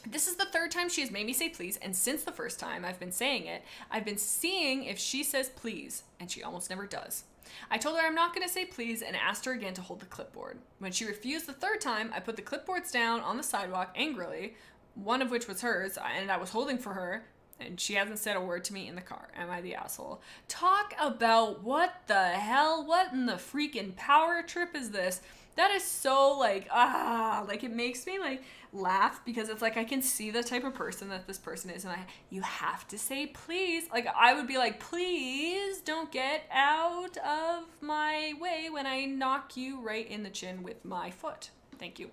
This is the 3rd time she has made me say please, and since the first time I've been saying it, I've been seeing if she says please, and she almost never does. I told her I'm not going to say please and asked her again to hold the clipboard. When she refused the 3rd time, I put the clipboards down on the sidewalk angrily, one of which was hers, and I was holding for her, and she hasn't said a word to me in the car. Am I the asshole? Talk about what the hell? What in the freaking power trip is this? That is so like it makes me like laugh, because it's like I can see the type of person that this person is, and you have to say please. Like I would be like, please don't get out of my way when I knock you right in the chin with my foot. Thank you.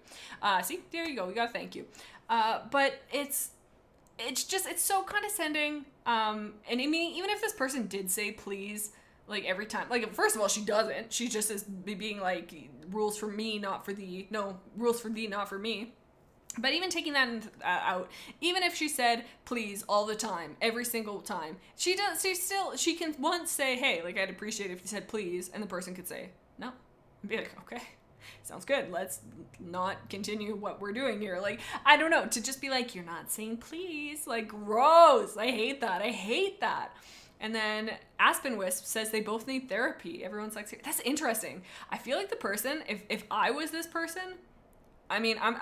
See, there you go. We got a thank you. But it's so condescending. And I mean, even if this person did say please, like every time, like first of all, she doesn't. She just is being like, rules for me, not for thee. No, rules for thee, not for me. But even taking that out, even if she said please all the time, every single time, she can once say, hey, like I'd appreciate it if you said please, and the person could say no. And be like, okay, sounds good. Let's not continue what we're doing here. Like, I don't know, to just be like, you're not saying please, like gross. I hate that. And then Aspen Wisp says they both need therapy. Everyone's like, that's interesting. I feel like the person, if I was this person, I mean, I'm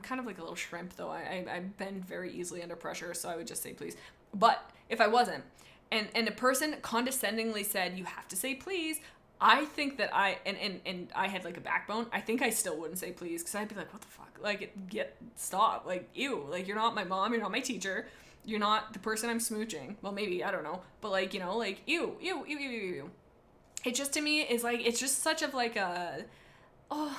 kind of like a little shrimp though. I bend very easily under pressure, so I would just say please. But if I wasn't, and a person condescendingly said you have to say please, I think that and I had like a backbone, I think I still wouldn't say please, because I'd be like, what the fuck? Like, stop. Like, ew. Like, you're not my mom, you're not my teacher, you're not the person I'm smooching. Well, maybe, I don't know. But like, you know, like, ew. It just, to me, is like, it's just such of like a... Oh,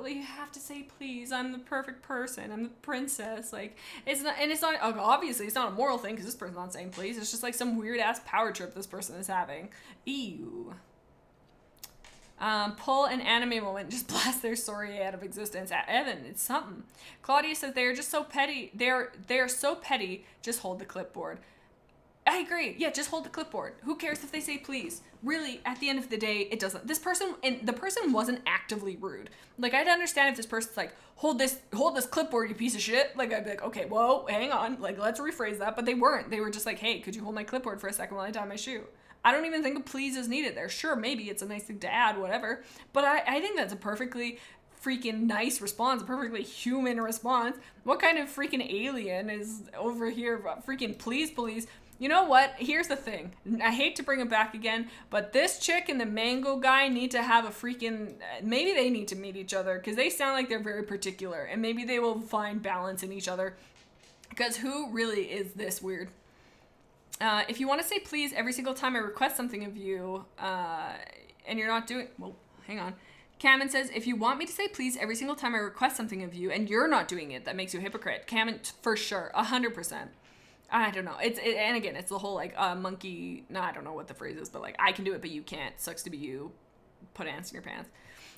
you have to say please, I'm the perfect person, I'm the princess, like, it's not, obviously, it's not a moral thing, because this person's not saying please, it's just, like, some weird-ass power trip this person is having. Ew. Pull an anime moment, just blast their story out of existence. Evan, it's something. Claudia says they are just so petty. They're so petty. Just hold the clipboard. I agree. Yeah, just hold the clipboard. Who cares if they say please? Really, at the end of the day, it doesn't. This person, and the person wasn't actively rude. Like, I'd understand if this person's like, hold this clipboard, you piece of shit. Like, I'd be like, okay, whoa, hang on. Like, let's rephrase that. But they weren't. They were just like, hey, could you hold my clipboard for a second while I tie my shoe? I don't even think a please is needed there. Sure, maybe it's a nice thing to add, whatever. But I think that's a perfectly freaking nice response, a perfectly human response. What kind of freaking alien is over here freaking please? You know what? Here's the thing. I hate to bring it back again, but this chick and the mango guy need to have a freaking... Maybe they need to meet each other, because they sound like they're very particular, and maybe they will find balance in each other. Because who really is this weird? If you want to say please every single time I request something of you, and you're not doing... Well, hang on. Cameron says, if you want me to say please every single time I request something of you, and you're not doing it, that makes you a hypocrite. Cameron, for sure. 100%. I don't know. And again, it's the whole like monkey. No, I don't know what the phrase is, but like I can do it, but you can't. Sucks to be you. Put ants in your pants.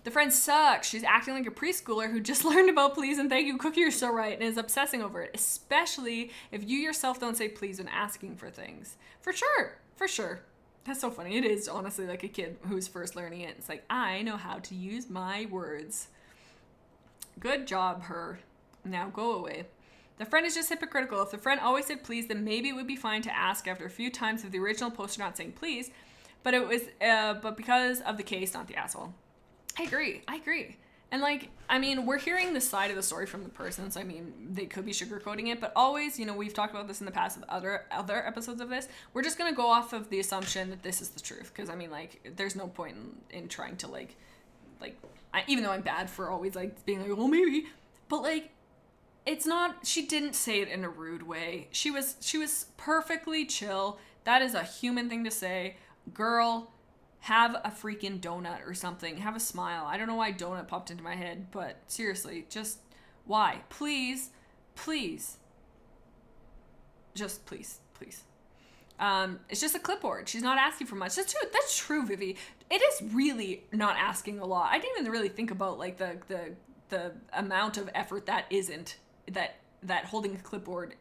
The friend sucks. She's acting like a preschooler who just learned about please and thank you. Cookie, you're so right, and is obsessing over it. Especially if you yourself don't say please when asking for things. For sure. That's so funny. It is honestly like a kid who's first learning it. It's like, I know how to use my words. Good job, her. Now go away. The friend is just hypocritical. If the friend always said please, then maybe it would be fine to ask after a few times of the original poster not saying please, but it was, but because of the case, not the asshole. I agree. And like, I mean, we're hearing the side of the story from the person, so I mean, they could be sugarcoating it, but always, you know, we've talked about this in the past with other episodes of this. We're just gonna go off of the assumption that this is the truth, because I mean, like, there's no point in trying to like, even though I'm bad for always like being like, well, maybe, but like, it's not, she didn't say it in a rude way. She was perfectly chill. That is a human thing to say. Girl, have a freaking donut or something. Have a smile. I don't know why donut popped into my head, but seriously, just why? Please. Just please. It's just a clipboard. She's not asking for much. That's true, Vivi. It is really not asking a lot. I didn't even really think about like the amount of effort that isn't. That holding a clipboard,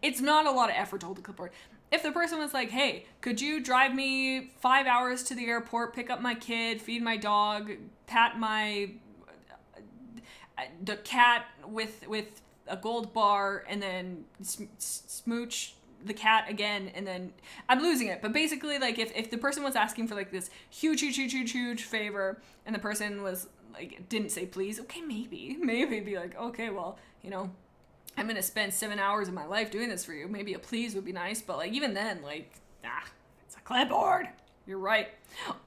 it's not a lot of effort to hold a clipboard. If the person was like, hey, could you drive me 5 hours to the airport, pick up my kid, feed my dog, pat the cat with a gold bar, and then smooch the cat again, and then I'm losing it. But basically, like, if the person was asking for like this huge favor, and the person was like, didn't say please, okay, maybe be like, okay, well, you know, I'm gonna spend 7 hours of my life doing this for you. Maybe a please would be nice, but like, even then, like, it's a clipboard. You're right.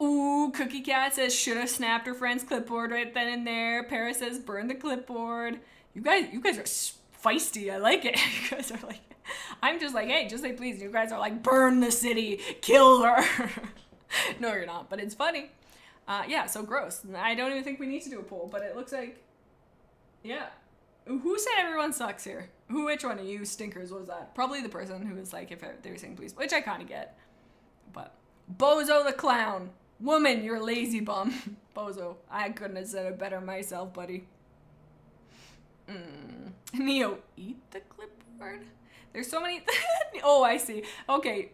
Ooh, Cookie Cat says, should have snapped her friend's clipboard right then and there. Paris says, burn the clipboard. You guys are feisty. I like it. You guys are like, I'm just like, hey, just say please. You guys are like, burn the city, kill her. No, you're not, but it's funny. Yeah, so gross. I don't even think we need to do a poll, but it looks like, yeah. Who said everyone sucks here? Which one of you stinkers was that? Probably the person who was like, if they were saying please, which I kind of get. But Bozo the clown. Woman, you're a lazy bum. Bozo, I couldn't have said it better myself, buddy. Neo, eat the clipboard? There's so many... Oh, I see. Okay.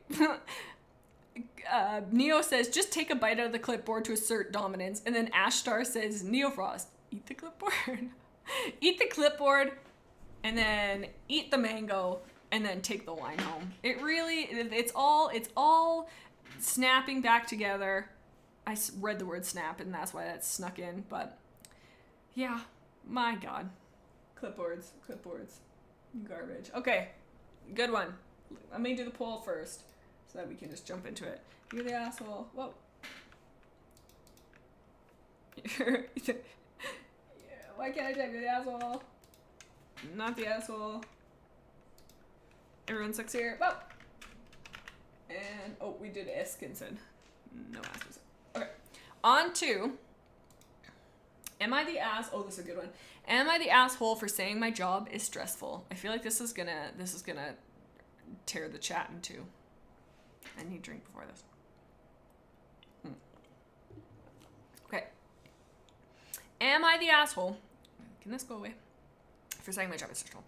Neo says, just take a bite out of the clipboard to assert dominance. And then Ashtar says, Neofrost, eat the clipboard. Eat the clipboard, and then eat the mango, and then take the wine home. It's all snapping back together. I read the word snap, and that's why that snuck in, but yeah, my God. Clipboards. Garbage. Okay, good one. Let me do the poll first, so that we can just jump into it. You're the asshole. Whoa. Why can't I type you're the asshole? Not the asshole. Everyone sucks here. Whoa. And, oh, we did Eskinson. No assholes. Okay. On to, am I the ass? Oh, this is a good one. Am I the asshole for saying my job is stressful? I feel like this is gonna tear the chat in two. I need a drink before this. Okay. Am I the asshole? Can this go away? For saying my job is stressful.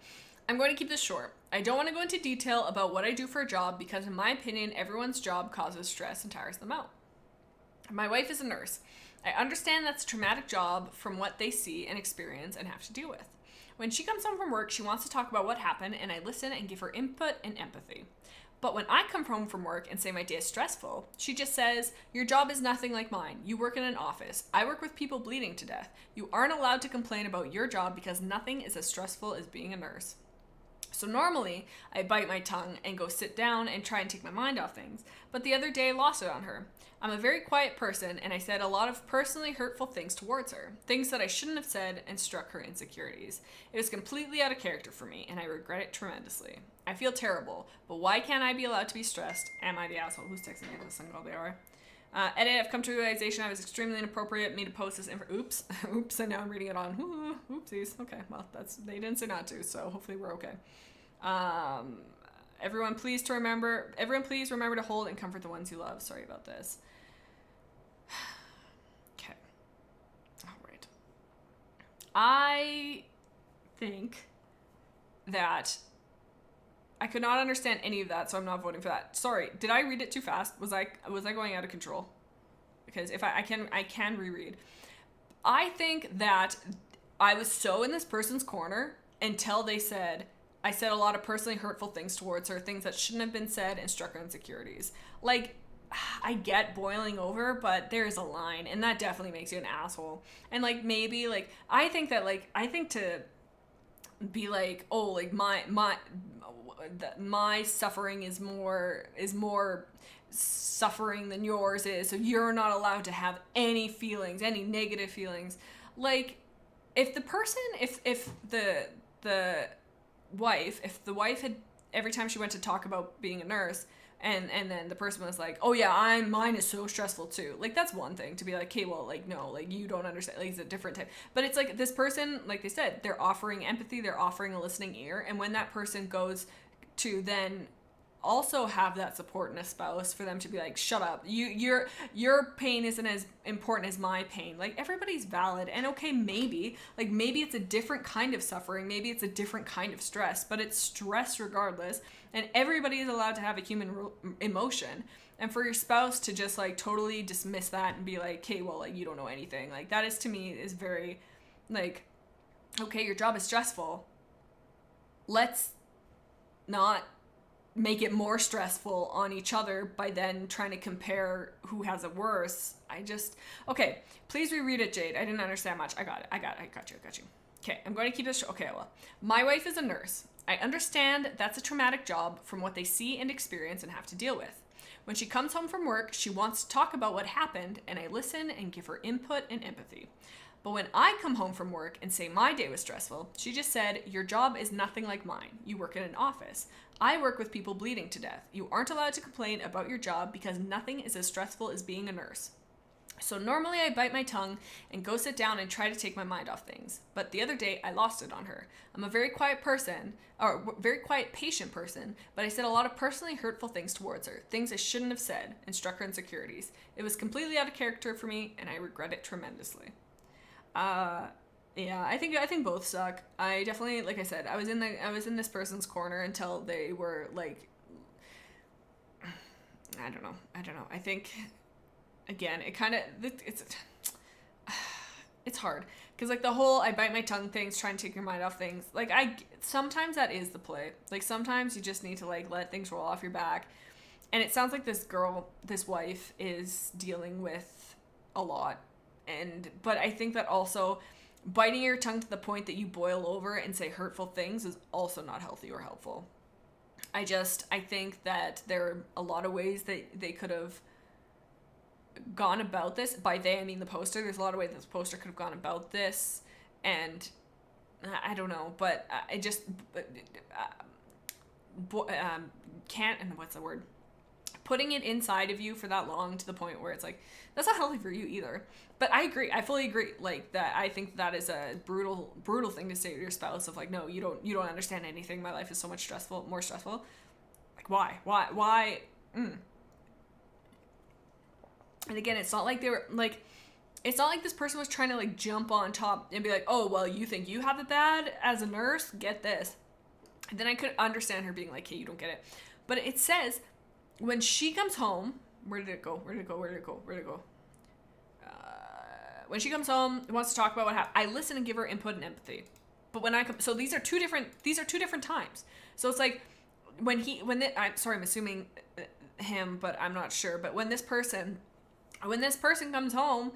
I'm going to keep this short. I don't want to go into detail about what I do for a job because in my opinion, everyone's job causes stress and tires them out. My wife is a nurse. I understand that's a traumatic job from what they see and experience and have to deal with. When she comes home from work, she wants to talk about what happened and I listen and give her input and empathy. But when I come home from work and say my day is stressful, she just says, your job is nothing like mine. You work in an office. I work with people bleeding to death. You aren't allowed to complain about your job because nothing is as stressful as being a nurse. So normally, I bite my tongue and go sit down and try and take my mind off things. But the other day, I lost it on her. I'm a very quiet person, and I said a lot of personally hurtful things towards her. Things that I shouldn't have said and struck her insecurities. It was completely out of character for me, and I regret it tremendously. I feel terrible, but why can't I be allowed to be stressed? Am I the asshole? Who's texting me this thing all the hour? Edit, I've come to the realization I was extremely inappropriate, made a post this oops, and now I'm reading it on, oopsies, okay, well, they didn't say not to, so hopefully we're okay. Everyone please remember to hold and comfort the ones you love. Sorry about this. Okay. All right. I think that I could not understand any of that, so I'm not voting for that. Sorry, did I read it too fast? Was I going out of control? Because if I can reread. I think that I was so in this person's corner until they said, I said a lot of personally hurtful things towards her, things that shouldn't have been said and struck her insecurities. Like, I get boiling over, but there's a line, and that definitely makes you an asshole. And like, maybe like, I think to be like, oh, like my suffering is more suffering than yours is, so you're not allowed to have any feelings, any negative feelings. Like, if the person, if the wife had, every time she went to talk about being a nurse, and then the person was like, oh yeah, mine is so stressful too. Like, that's one thing to be like, okay, well, like, no, like, you don't understand, like, it's a different type. But it's like, this person, like they said, they're offering empathy, they're offering a listening ear, and when that person goes to then also have that support in a spouse for them to be like, shut up, your pain isn't as important as my pain. Like, everybody's valid, and okay, maybe it's a different kind of suffering, maybe it's a different kind of stress, but it's stress regardless, and everybody is allowed to have a human emotion. And for your spouse to just like totally dismiss that and be like, okay, well, like, you don't know anything, like, that is, to me, is very like, okay, your job is stressful, let's not make it more stressful on each other by then trying to compare who has it worse. Okay, please reread it, Jade. I didn't understand much. I got you. Okay, I'm going to keep this, okay, well, my wife is a nurse. I understand that's a traumatic job from what they see and experience and have to deal with. When she comes home from work, she wants to talk about what happened, and I listen and give her input and empathy. But when I come home from work and say my day was stressful, she just said, your job is nothing like mine. You work in an office. I work with people bleeding to death. You aren't allowed to complain about your job because nothing is as stressful as being a nurse. So normally I bite my tongue and go sit down and try to take my mind off things. But the other day I lost it on her. I'm a very quiet person, or very quiet, patient person, but I said a lot of personally hurtful things towards her, things I shouldn't have said, and struck her insecurities. It was completely out of character for me, and I regret it tremendously. Yeah, I think both suck. I definitely, like I said, I was in this person's corner until they were like, I don't know. I think, again, it's hard. Because, like, the whole I bite my tongue things, trying to take your mind off things, like, sometimes that is the play. Like, sometimes you just need to, like, let things roll off your back. And it sounds like this wife is dealing with a lot. But I think that also biting your tongue to the point that you boil over and say hurtful things is also not healthy or helpful. I think that there are a lot of ways that they could have gone about this. By they, I mean the poster. There's a lot of ways this poster could have gone about this, and I don't know, but I just can't, and what's the word? Putting it inside of you for that long to the point where it's like, that's not healthy for you either. But I agree. I fully agree. Like, that, I think that is a brutal thing to say to your spouse of like, no, you don't understand anything. My life is so much more stressful. Like, why? And again, it's not like they were like, it's not like this person was trying to like jump on top and be like, oh, well, you think you have it bad as a nurse? Get this. And then I could understand her being like, hey, you don't get it. But it says when she comes home, where did it go? When she comes home, wants to talk about what happened, I listen and give her input and empathy. But when I come, so these are two different times. So it's like I'm assuming him, but I'm not sure. But when this person comes home,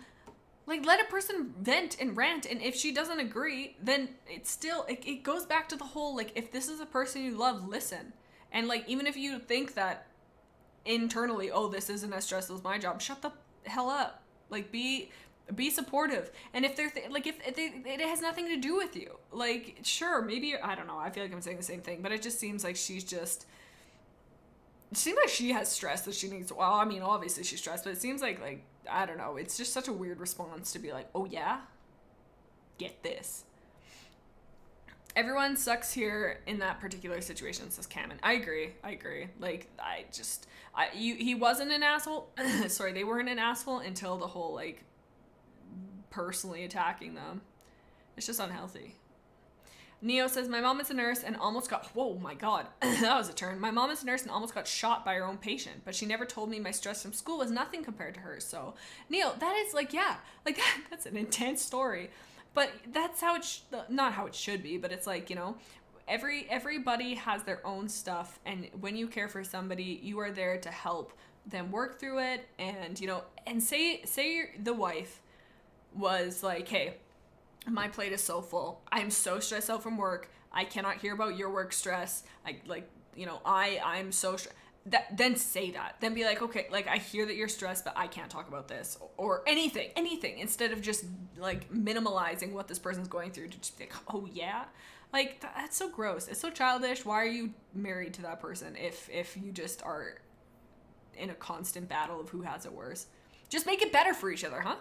like, let a person vent and rant, and if she doesn't agree, then it's still, it goes back to the whole, like, if this is a person you love, listen. And, like, even if you think that internally, oh, this isn't as stressful as my job, shut the hell up. Like, be supportive. And if they're, it has nothing to do with you. Like, sure, maybe, I don't know, I feel like I'm saying the same thing, but it just seems like it seems like she has stress that she needs, well, I mean, obviously she's stressed, but it seems like, I don't know, it's just such a weird response to be like, oh yeah? Get this. Everyone sucks here in that particular situation, says Cameron. I agree. Like, he wasn't an asshole. Sorry, they weren't an asshole until the whole, like, personally attacking them. It's just unhealthy. Neo says, my mom is a nurse and almost got, whoa, my God, that was a turn. My mom is a nurse and almost got shot by her own patient, but she never told me my stress from school was nothing compared to hers. So, Neo, that is like, yeah, like that's an intense story, but that's how not how it should be, but it's like, you know, everybody has their own stuff, and when you care for somebody, you are there to help them work through it, and, you know, and say the wife was like, hey, my plate is so full. I'm so stressed out from work. I cannot hear about your work stress. I'm so stressed. Then say that. Then be like, okay, like, I hear that you're stressed, but I can't talk about this, or anything, instead of just like minimalizing what this person's going through to just be like, oh yeah, like that's so gross. It's so childish. Why are you married to that person if you just are in a constant battle of who has it worse? Just make it better for each other, huh?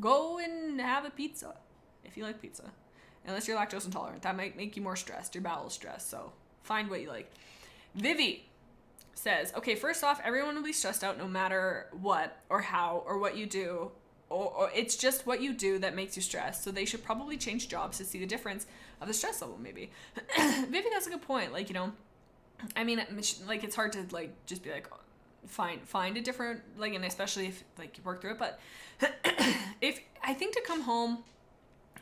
Go and have a pizza. If you like pizza. Unless you're lactose intolerant. That might make you more stressed. Your bowel's stressed. So find what you like. Vivi says, okay, first off, everyone will be stressed out no matter what or how or what you do. Or it's just what you do that makes you stressed. So they should probably change jobs to see the difference of the stress level, maybe. Vivi, that's a good point. Like, you know, I mean, like, it's hard to, like, just be like, find a different, like, and especially if, like, you work through it. But if I think to come home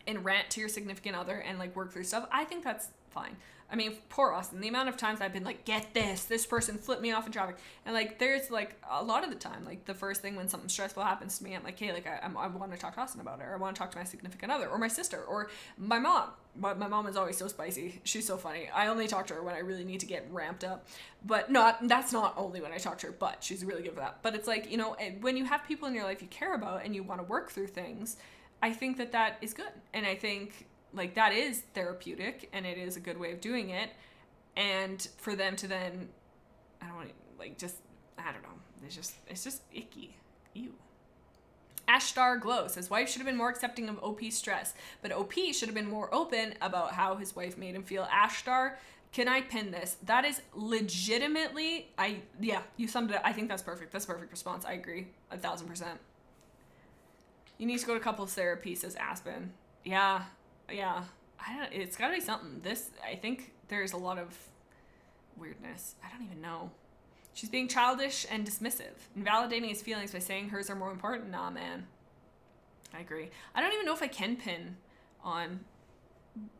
and rant to your significant other and, like, work through stuff, I think that's fine. I mean, poor Austin, the amount of times I've been like, get this person flipped me off in traffic, and, like, there's, like, a lot of the time, like, the first thing when something stressful happens to me, I'm like, hey, like, I want to talk to Austin about it, or I want to talk to my significant other, or my sister, or my mom. But my mom is always so spicy. She's so funny. I only talk to her when I really need to get ramped up, but that's not only when I talk to her, but she's really good for that. But it's like, you know, when you have people in your life you care about and you want to work through things, I think that is good. And I think, like, that is therapeutic, and it is a good way of doing it. And for them to then, I don't want to, like, just, I don't know. It's just icky. Ew. Ashtar Glow says, wife should have been more accepting of OP's stress, but OP should have been more open about how his wife made him feel. Ashtar, can I pin this? That is legitimately, you summed it up. I think that's perfect. That's a perfect response. I agree 1,000%. You need to go to couples therapy, says Aspen. Yeah. It's gotta be something. I think there's a lot of weirdness. I don't even know. She's being childish and dismissive, invalidating his feelings by saying hers are more important. Nah, man. I agree. I don't even know if I can pin on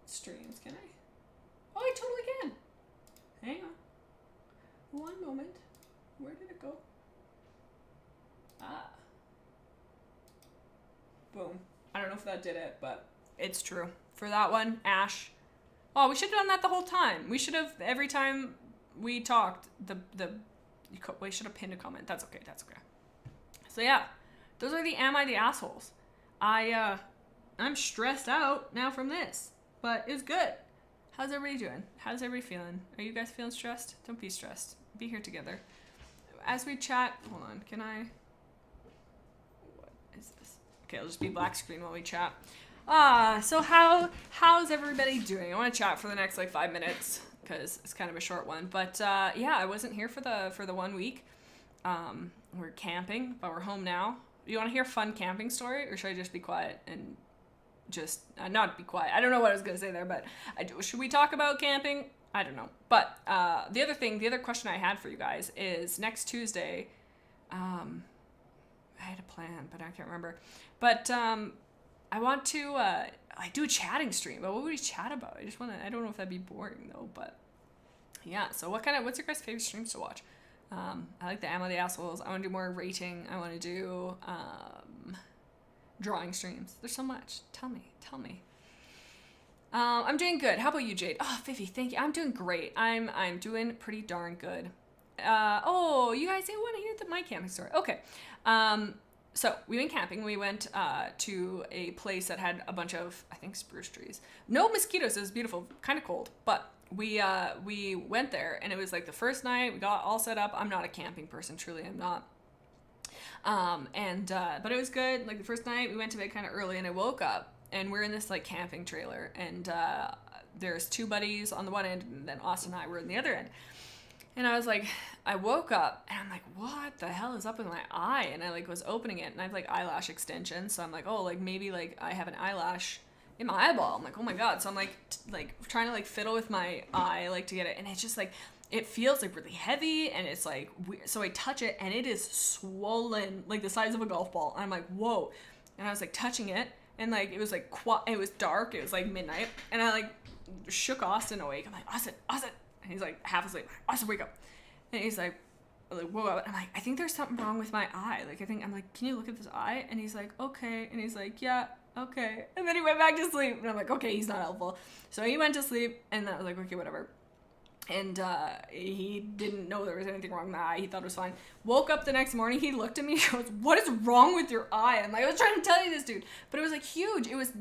streams, can I? Oh, I totally can. Hang on. One moment. Where did it go? Boom. I don't know if that did it, but it's true. For that one, Ash. Oh, we should have done that the whole time. We should have, every time we talked, we should have pinned a comment. That's okay. So yeah, those are the Am I the Assholes. I'm stressed out now from this, but it was good. How's everybody doing? How's everybody feeling? Are you guys feeling stressed? Don't be stressed. Be here together. As we chat, hold on, can I? What is this? Okay, I'll just be black screen while we chat. So how's everybody doing? I want to chat for the next, like, 5 minutes, because it's kind of a short one. But yeah, I wasn't here for the 1 week. We're camping, but we're home now. You want to hear a fun camping story, or should I just be quiet and just not be quiet? I don't know what I was gonna say there, but should we talk about camping? I don't know. But the other question I had for you guys is next Tuesday. I had a plan, but I can't remember. But I want to do a chatting stream. But what would we chat about? I don't know if that'd be boring though. But yeah. So what's your guys' favorite streams to watch? I like the Am I the Assholes. I want to do more rating. I want to do drawing streams. There's so much. Tell me. I'm doing good. How about you, Jade? Oh, Vivi, thank you. I'm doing great. I'm doing pretty darn good. Oh, you guys didn't want to hear my camping story. Okay. So we went camping. We went to a place that had a bunch of, I think, spruce trees. No mosquitoes. It was beautiful. Kind of cold, but we went there, and it was like the first night. We got all set up. I'm not a camping person. Truly, I'm not. But it was good. Like the first night, we went to bed kind of early, and I woke up, and we're in this like camping trailer, and there's two buddies on the one end, and then Austin and I were in the other end. And I was like, I woke up and I'm like, what the hell is up with my eye? And I like was opening it, and I have like eyelash extensions. So I'm like, oh, like maybe like I have an eyelash in my eyeball. I'm like, oh my God. So I'm like, trying to like fiddle with my eye, like to get it. And it's just like, it feels like really heavy, and it's like weird. So I touch it, and it is swollen, like the size of a golf ball. And I'm like, whoa. And I was like touching it, and like, it was like, it was dark. It was like midnight. And I like shook Austin awake. I'm like, Austin. And he's like half asleep. Austin, wake up. And he's like woke up. And I'm like, I think there's something wrong with my eye. Like, I'm like, can you look at this eye? And he's like, okay. And he's like, yeah, okay. And then he went back to sleep. And I'm like, okay, he's not helpful. So he went to sleep, and then I was like, okay, whatever. And he didn't know there was anything wrong with my eye. He thought it was fine. Woke up the next morning. He looked at me. He goes, what is wrong with your eye? I'm like, I was trying to tell you this, dude. But it was like huge. It was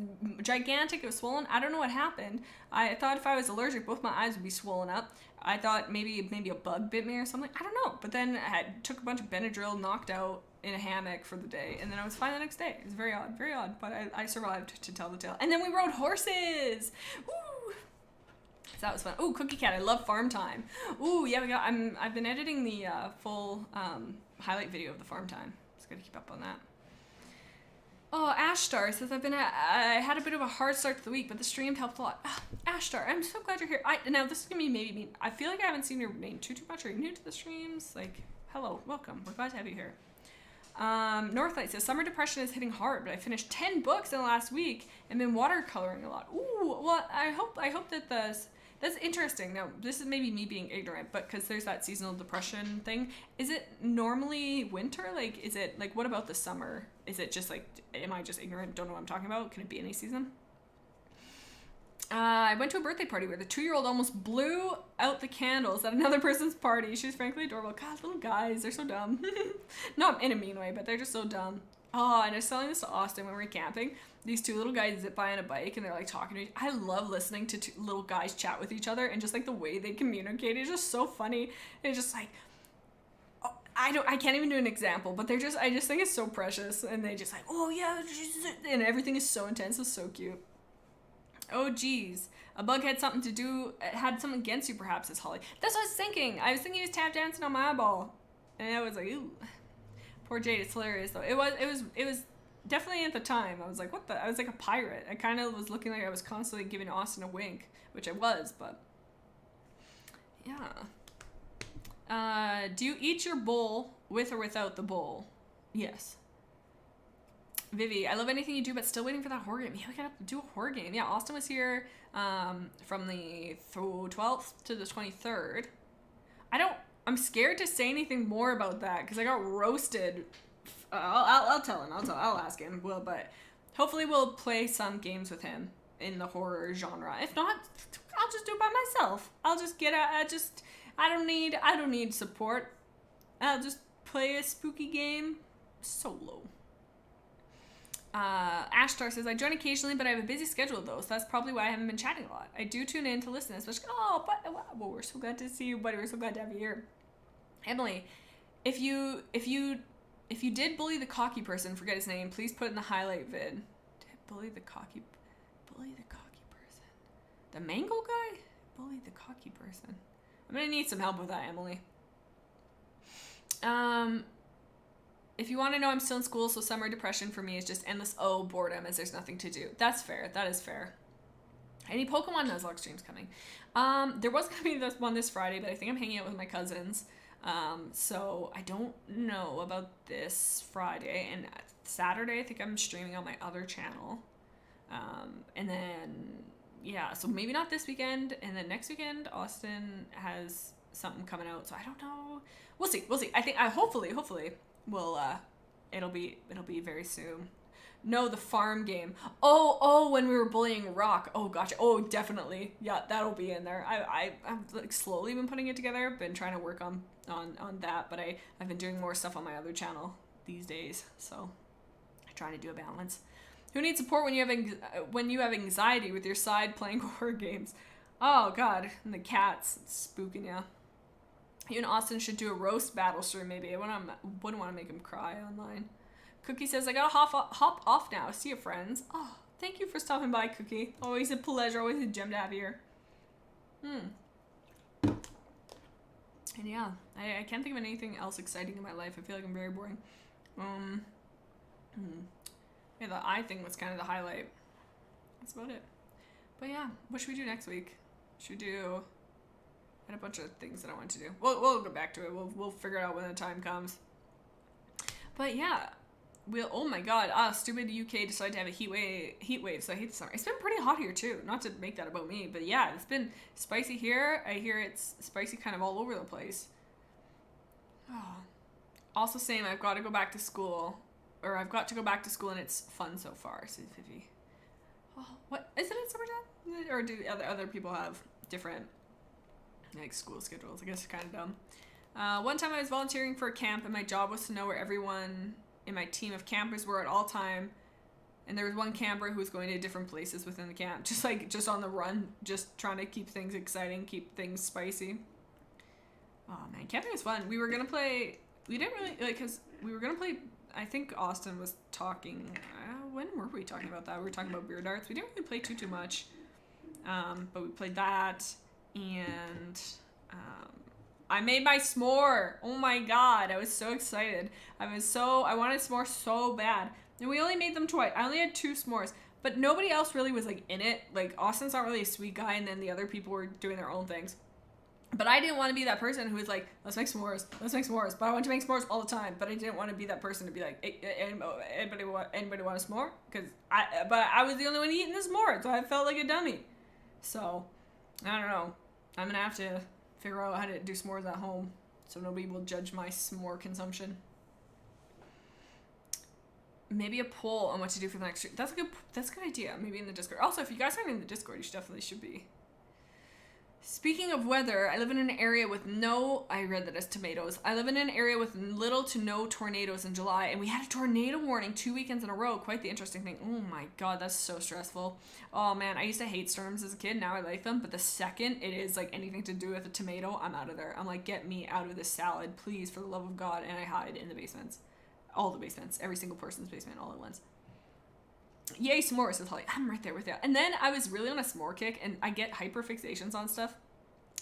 gigantic. It was swollen. I don't know what happened. I thought if I was allergic, both my eyes would be swollen up. I thought maybe a bug bit me or something. I don't know. But then I took a bunch of Benadryl, knocked out in a hammock for the day. And then I was fine the next day. It was very odd. But I survived to tell the tale. And then we rode horses. Woo! So that was fun. Ooh, Cookie Cat. I love farm time. Ooh, yeah, I've been editing the full highlight video of the farm time. Just gotta keep up on that. Oh, Ashstar says I had a bit of a hard start to the week, but the stream helped a lot. Ashstar, I'm so glad you're here. Now this is gonna be maybe mean. I feel like I haven't seen your name too much. Are you new to the streams? Like, hello, welcome. We're glad to have you here. Northlight says summer depression is hitting hard, but I finished 10 books in the last week and been watercoloring a lot. Ooh, well, I hope that that's interesting. Now, this is maybe me being ignorant, but because there's that seasonal depression thing. Is it normally winter? Like, is it, like, what about the summer? Is it just, like, am I just ignorant, don't know what I'm talking about? Can it be any season? I went to a birthday party where the 2-year-old almost blew out the candles at another person's party. She was frankly adorable. God, little guys, they're so dumb. Not in a mean way, but they're just so dumb. Oh, and I was telling this to Austin when we were camping. These two little guys zip by on a bike, and they're like talking to each other. I love listening to two little guys chat with each other, and just like the way they communicate is just so funny. It's just like, oh, I can't even do an example, but I just think it's so precious, and they just like, oh yeah, and everything is so intense. It's so cute. Oh geez, a bug had something against you perhaps, as Holly. That's what I was thinking. I was thinking he was tap dancing on my eyeball, and I was like, ooh, poor Jade. It's hilarious though. It was definitely at the time. I was like, what the? I was like a pirate. I kind of was looking like I was constantly giving Austin a wink, which I was, but yeah. Do you eat your bowl with or without the bowl? Yes. Vivi, I love anything you do, but still waiting for that horror game. Yeah, we gotta do a horror game. Yeah, Austin was here from the 12th to the 23rd. I'm scared to say anything more about that because I got roasted. I'll tell him. I'll ask him. Well, but hopefully we'll play some games with him in the horror genre. If not, I'll just do it by myself. I'll just get out. I don't need support. I'll just play a spooky game solo. Ashtar says, I join occasionally, but I have a busy schedule though, so that's probably why I haven't been chatting a lot. I do tune in to listen, especially, well, we're so glad to see you, buddy. We're so glad to have you here. Emily, if you did bully the cocky person, forget his name, please put it in the highlight vid. Did I bully the cocky person? The mango guy? Bully the cocky person. I'm gonna need some help with that, Emily. If you want to know, I'm still in school, so summer depression for me is just endless boredom as there's nothing to do. That's fair. That is fair. Any Pokemon Nuzlocke streams coming? There was going to be this one this Friday, but I think I'm hanging out with my cousins. So I don't know about this Friday. And Saturday, I think I'm streaming on my other channel. And then, yeah, so maybe not this weekend. And then next weekend, Austin has something coming out. So I don't know. We'll see. I think, hopefully, we'll, it'll be very soon. No, the farm game. Oh, when we were bullying Rock. Oh, gotcha. Oh, definitely. Yeah, that'll be in there. I've like slowly been putting it together. Been trying to work on that, but I've been doing more stuff on my other channel these days. So I'm trying to do a balance. Who needs support when you have anxiety with your side playing horror games? Oh God, and the cat's spooking you. You and Austin should do a roast battle stream maybe. I wouldn't want to make him cry online. Cookie says, I gotta hop off now. See you, friends. Oh, thank you for stopping by, Cookie. Always a pleasure. Always a gem to have here. And yeah, I can't think of anything else exciting in my life. I feel like I'm very boring. Yeah, the eye thing was kind of the highlight. That's about it. But yeah, what should we do next week? Should we do... I had a bunch of things that I want to do. We'll go back to it. We'll figure it out when the time comes. But yeah... oh my God, stupid UK decided to have a heat wave, so I hate the summer. It's been pretty hot here too, not to make that about me, but yeah, it's been spicy here. I hear it's spicy kind of all over the place. Oh. Also saying I've got to go back to school, and it's fun so far, says Vivi. Oh, what, isn't it summertime? Or do other people have different, like, school schedules? I guess it's kind of dumb. One time I was volunteering for a camp, and my job was to know where everyone in my team of campers were at all time, and there was one camper who was going to different places within the camp, just on the run, just trying to keep things exciting, keep things spicy. Oh man, camping was fun. We were gonna play, we didn't really, like, because we were gonna play, I think Austin was talking, when were we talking about that? We were talking about beer darts. We didn't really play too much, but we played that, and I made my s'more. Oh my God, I was so excited. I wanted s'more so bad. And we only made them twice. I only had 2 s'mores, but nobody else really was like in it. Like Austin's not really a sweet guy, and then the other people were doing their own things. But I didn't want to be that person who was like, let's make s'mores. But I wanted to make s'mores all the time. But I didn't want to be that person to be like, hey, anybody want a s'more? But I was the only one eating the s'more, so I felt like a dummy. So, I don't know. I'm gonna have to figure out how to do s'mores at home so nobody will judge my s'more consumption. Maybe a poll on what to do for the next week. That's a good idea. Maybe in the Discord. Also, if you guys aren't in the Discord, you definitely should be. Speaking of weather, I live in an area with I read that as tomatoes. I live in an area with little to no tornadoes in July, and we had a tornado warning 2 weekends in a row. Quite the interesting thing. Oh my God, that's so stressful. Oh man, I used to hate storms as a kid. Now I like them, but the second it is like anything to do with a tomato, I'm out of there. I'm like, get me out of this salad, please, for the love of God. And I hide in the basements. All the basements. Every single person's basement all at once. Yay, s'mores, says Holly. I'm right there with you. And then I was really on a s'more kick, and I get hyper fixations on stuff.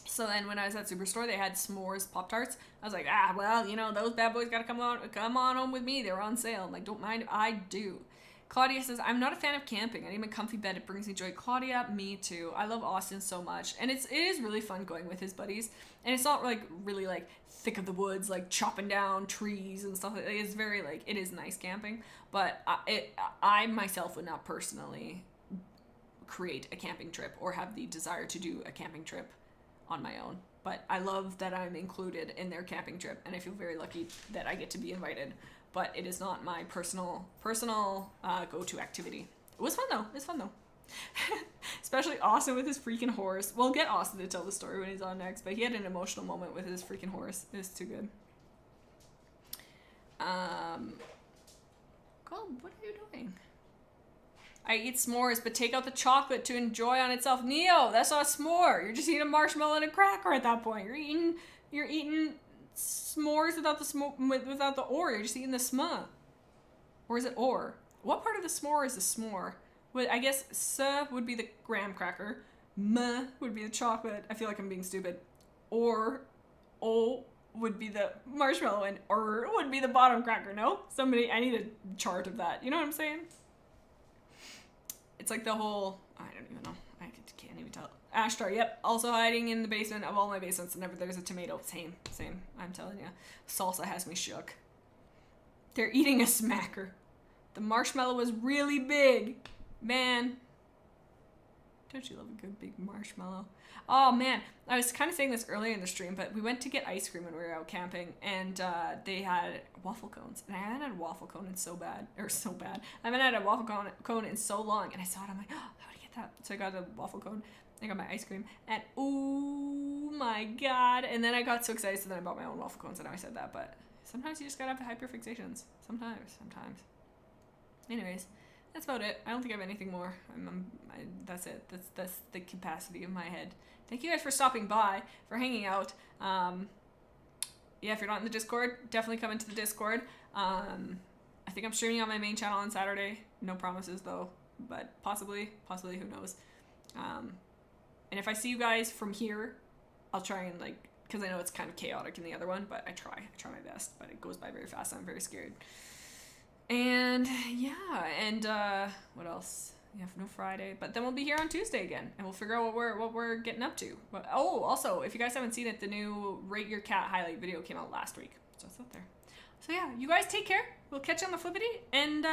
So then when I was at Superstore, they had s'mores Pop-Tarts. I was like, well, you know, those bad boys gotta come on home with me. They were on sale. I'm like, don't mind if I do. Claudia says, I'm not a fan of camping. I need my comfy bed. It brings me joy. Claudia, me too. I love Austin so much. And it is really fun going with his buddies. And it's not like really like thick of the woods, like chopping down trees and stuff. It's very like, it is nice camping. But I myself would not personally create a camping trip or have the desire to do a camping trip on my own. But I love that I'm included in their camping trip, and I feel very lucky that I get to be invited. But it is not my personal go-to activity. It was fun though. Especially Austin with his freaking horse. We'll get Austin to tell the story when he's on next, but he had an emotional moment with his freaking horse. It was too good. Cole, what are you doing? I eat s'mores, but take out the chocolate to enjoy on itself. Neo, that's not a s'more. You're just eating a marshmallow and a cracker at that point. You're eating s'mores without the ore. You're just eating the sma. Or is it ore? What part of the s'more is the s'more? I guess S would be the graham cracker. M would be the chocolate. I feel like I'm being stupid. Or O would be the marshmallow and would be the bottom cracker. No? Somebody, I need a chart of that. You know what I'm saying? It's like the whole, I don't even know. I can't even tell. Ashtar, yep. Also hiding in the basement of all my basements whenever there's a tomato. Same. I'm telling you. Salsa has me shook. They're eating a smacker. The marshmallow was really big. Man. Don't you love a good big marshmallow? Oh man, I was kind of saying this earlier in the stream, but we went to get ice cream when we were out camping, and they had waffle cones, and I haven't had a waffle cone in so bad. I haven't had a waffle cone in so long, and I saw it, I'm like, oh, how would I get that? So I got a waffle cone, I got my ice cream, and oh my god, and then I got so excited, so then I bought my own waffle cones, and I said that, but sometimes you just gotta have hyperfixations. Sometimes. Anyways. That's about it. I don't think I have anything more. That's it. That's the capacity of my head. Thank you guys for stopping by, for hanging out. Yeah, if you're not in the Discord, definitely come into the Discord. I think I'm streaming on my main channel on Saturday. No promises though, but possibly, who knows. And if I see you guys from here, I'll try and because I know it's kind of chaotic in the other one, but I try my best, but it goes by very fast. I'm very scared. And yeah, and what else? Yeah, no Friday, but then we'll be here on Tuesday again, and we'll figure out what we're getting up to. But oh, also, if you guys haven't seen it, the new Rate Your Cat highlight video came out last week, so it's out there. So yeah, you guys take care. We'll catch you on the flippity, and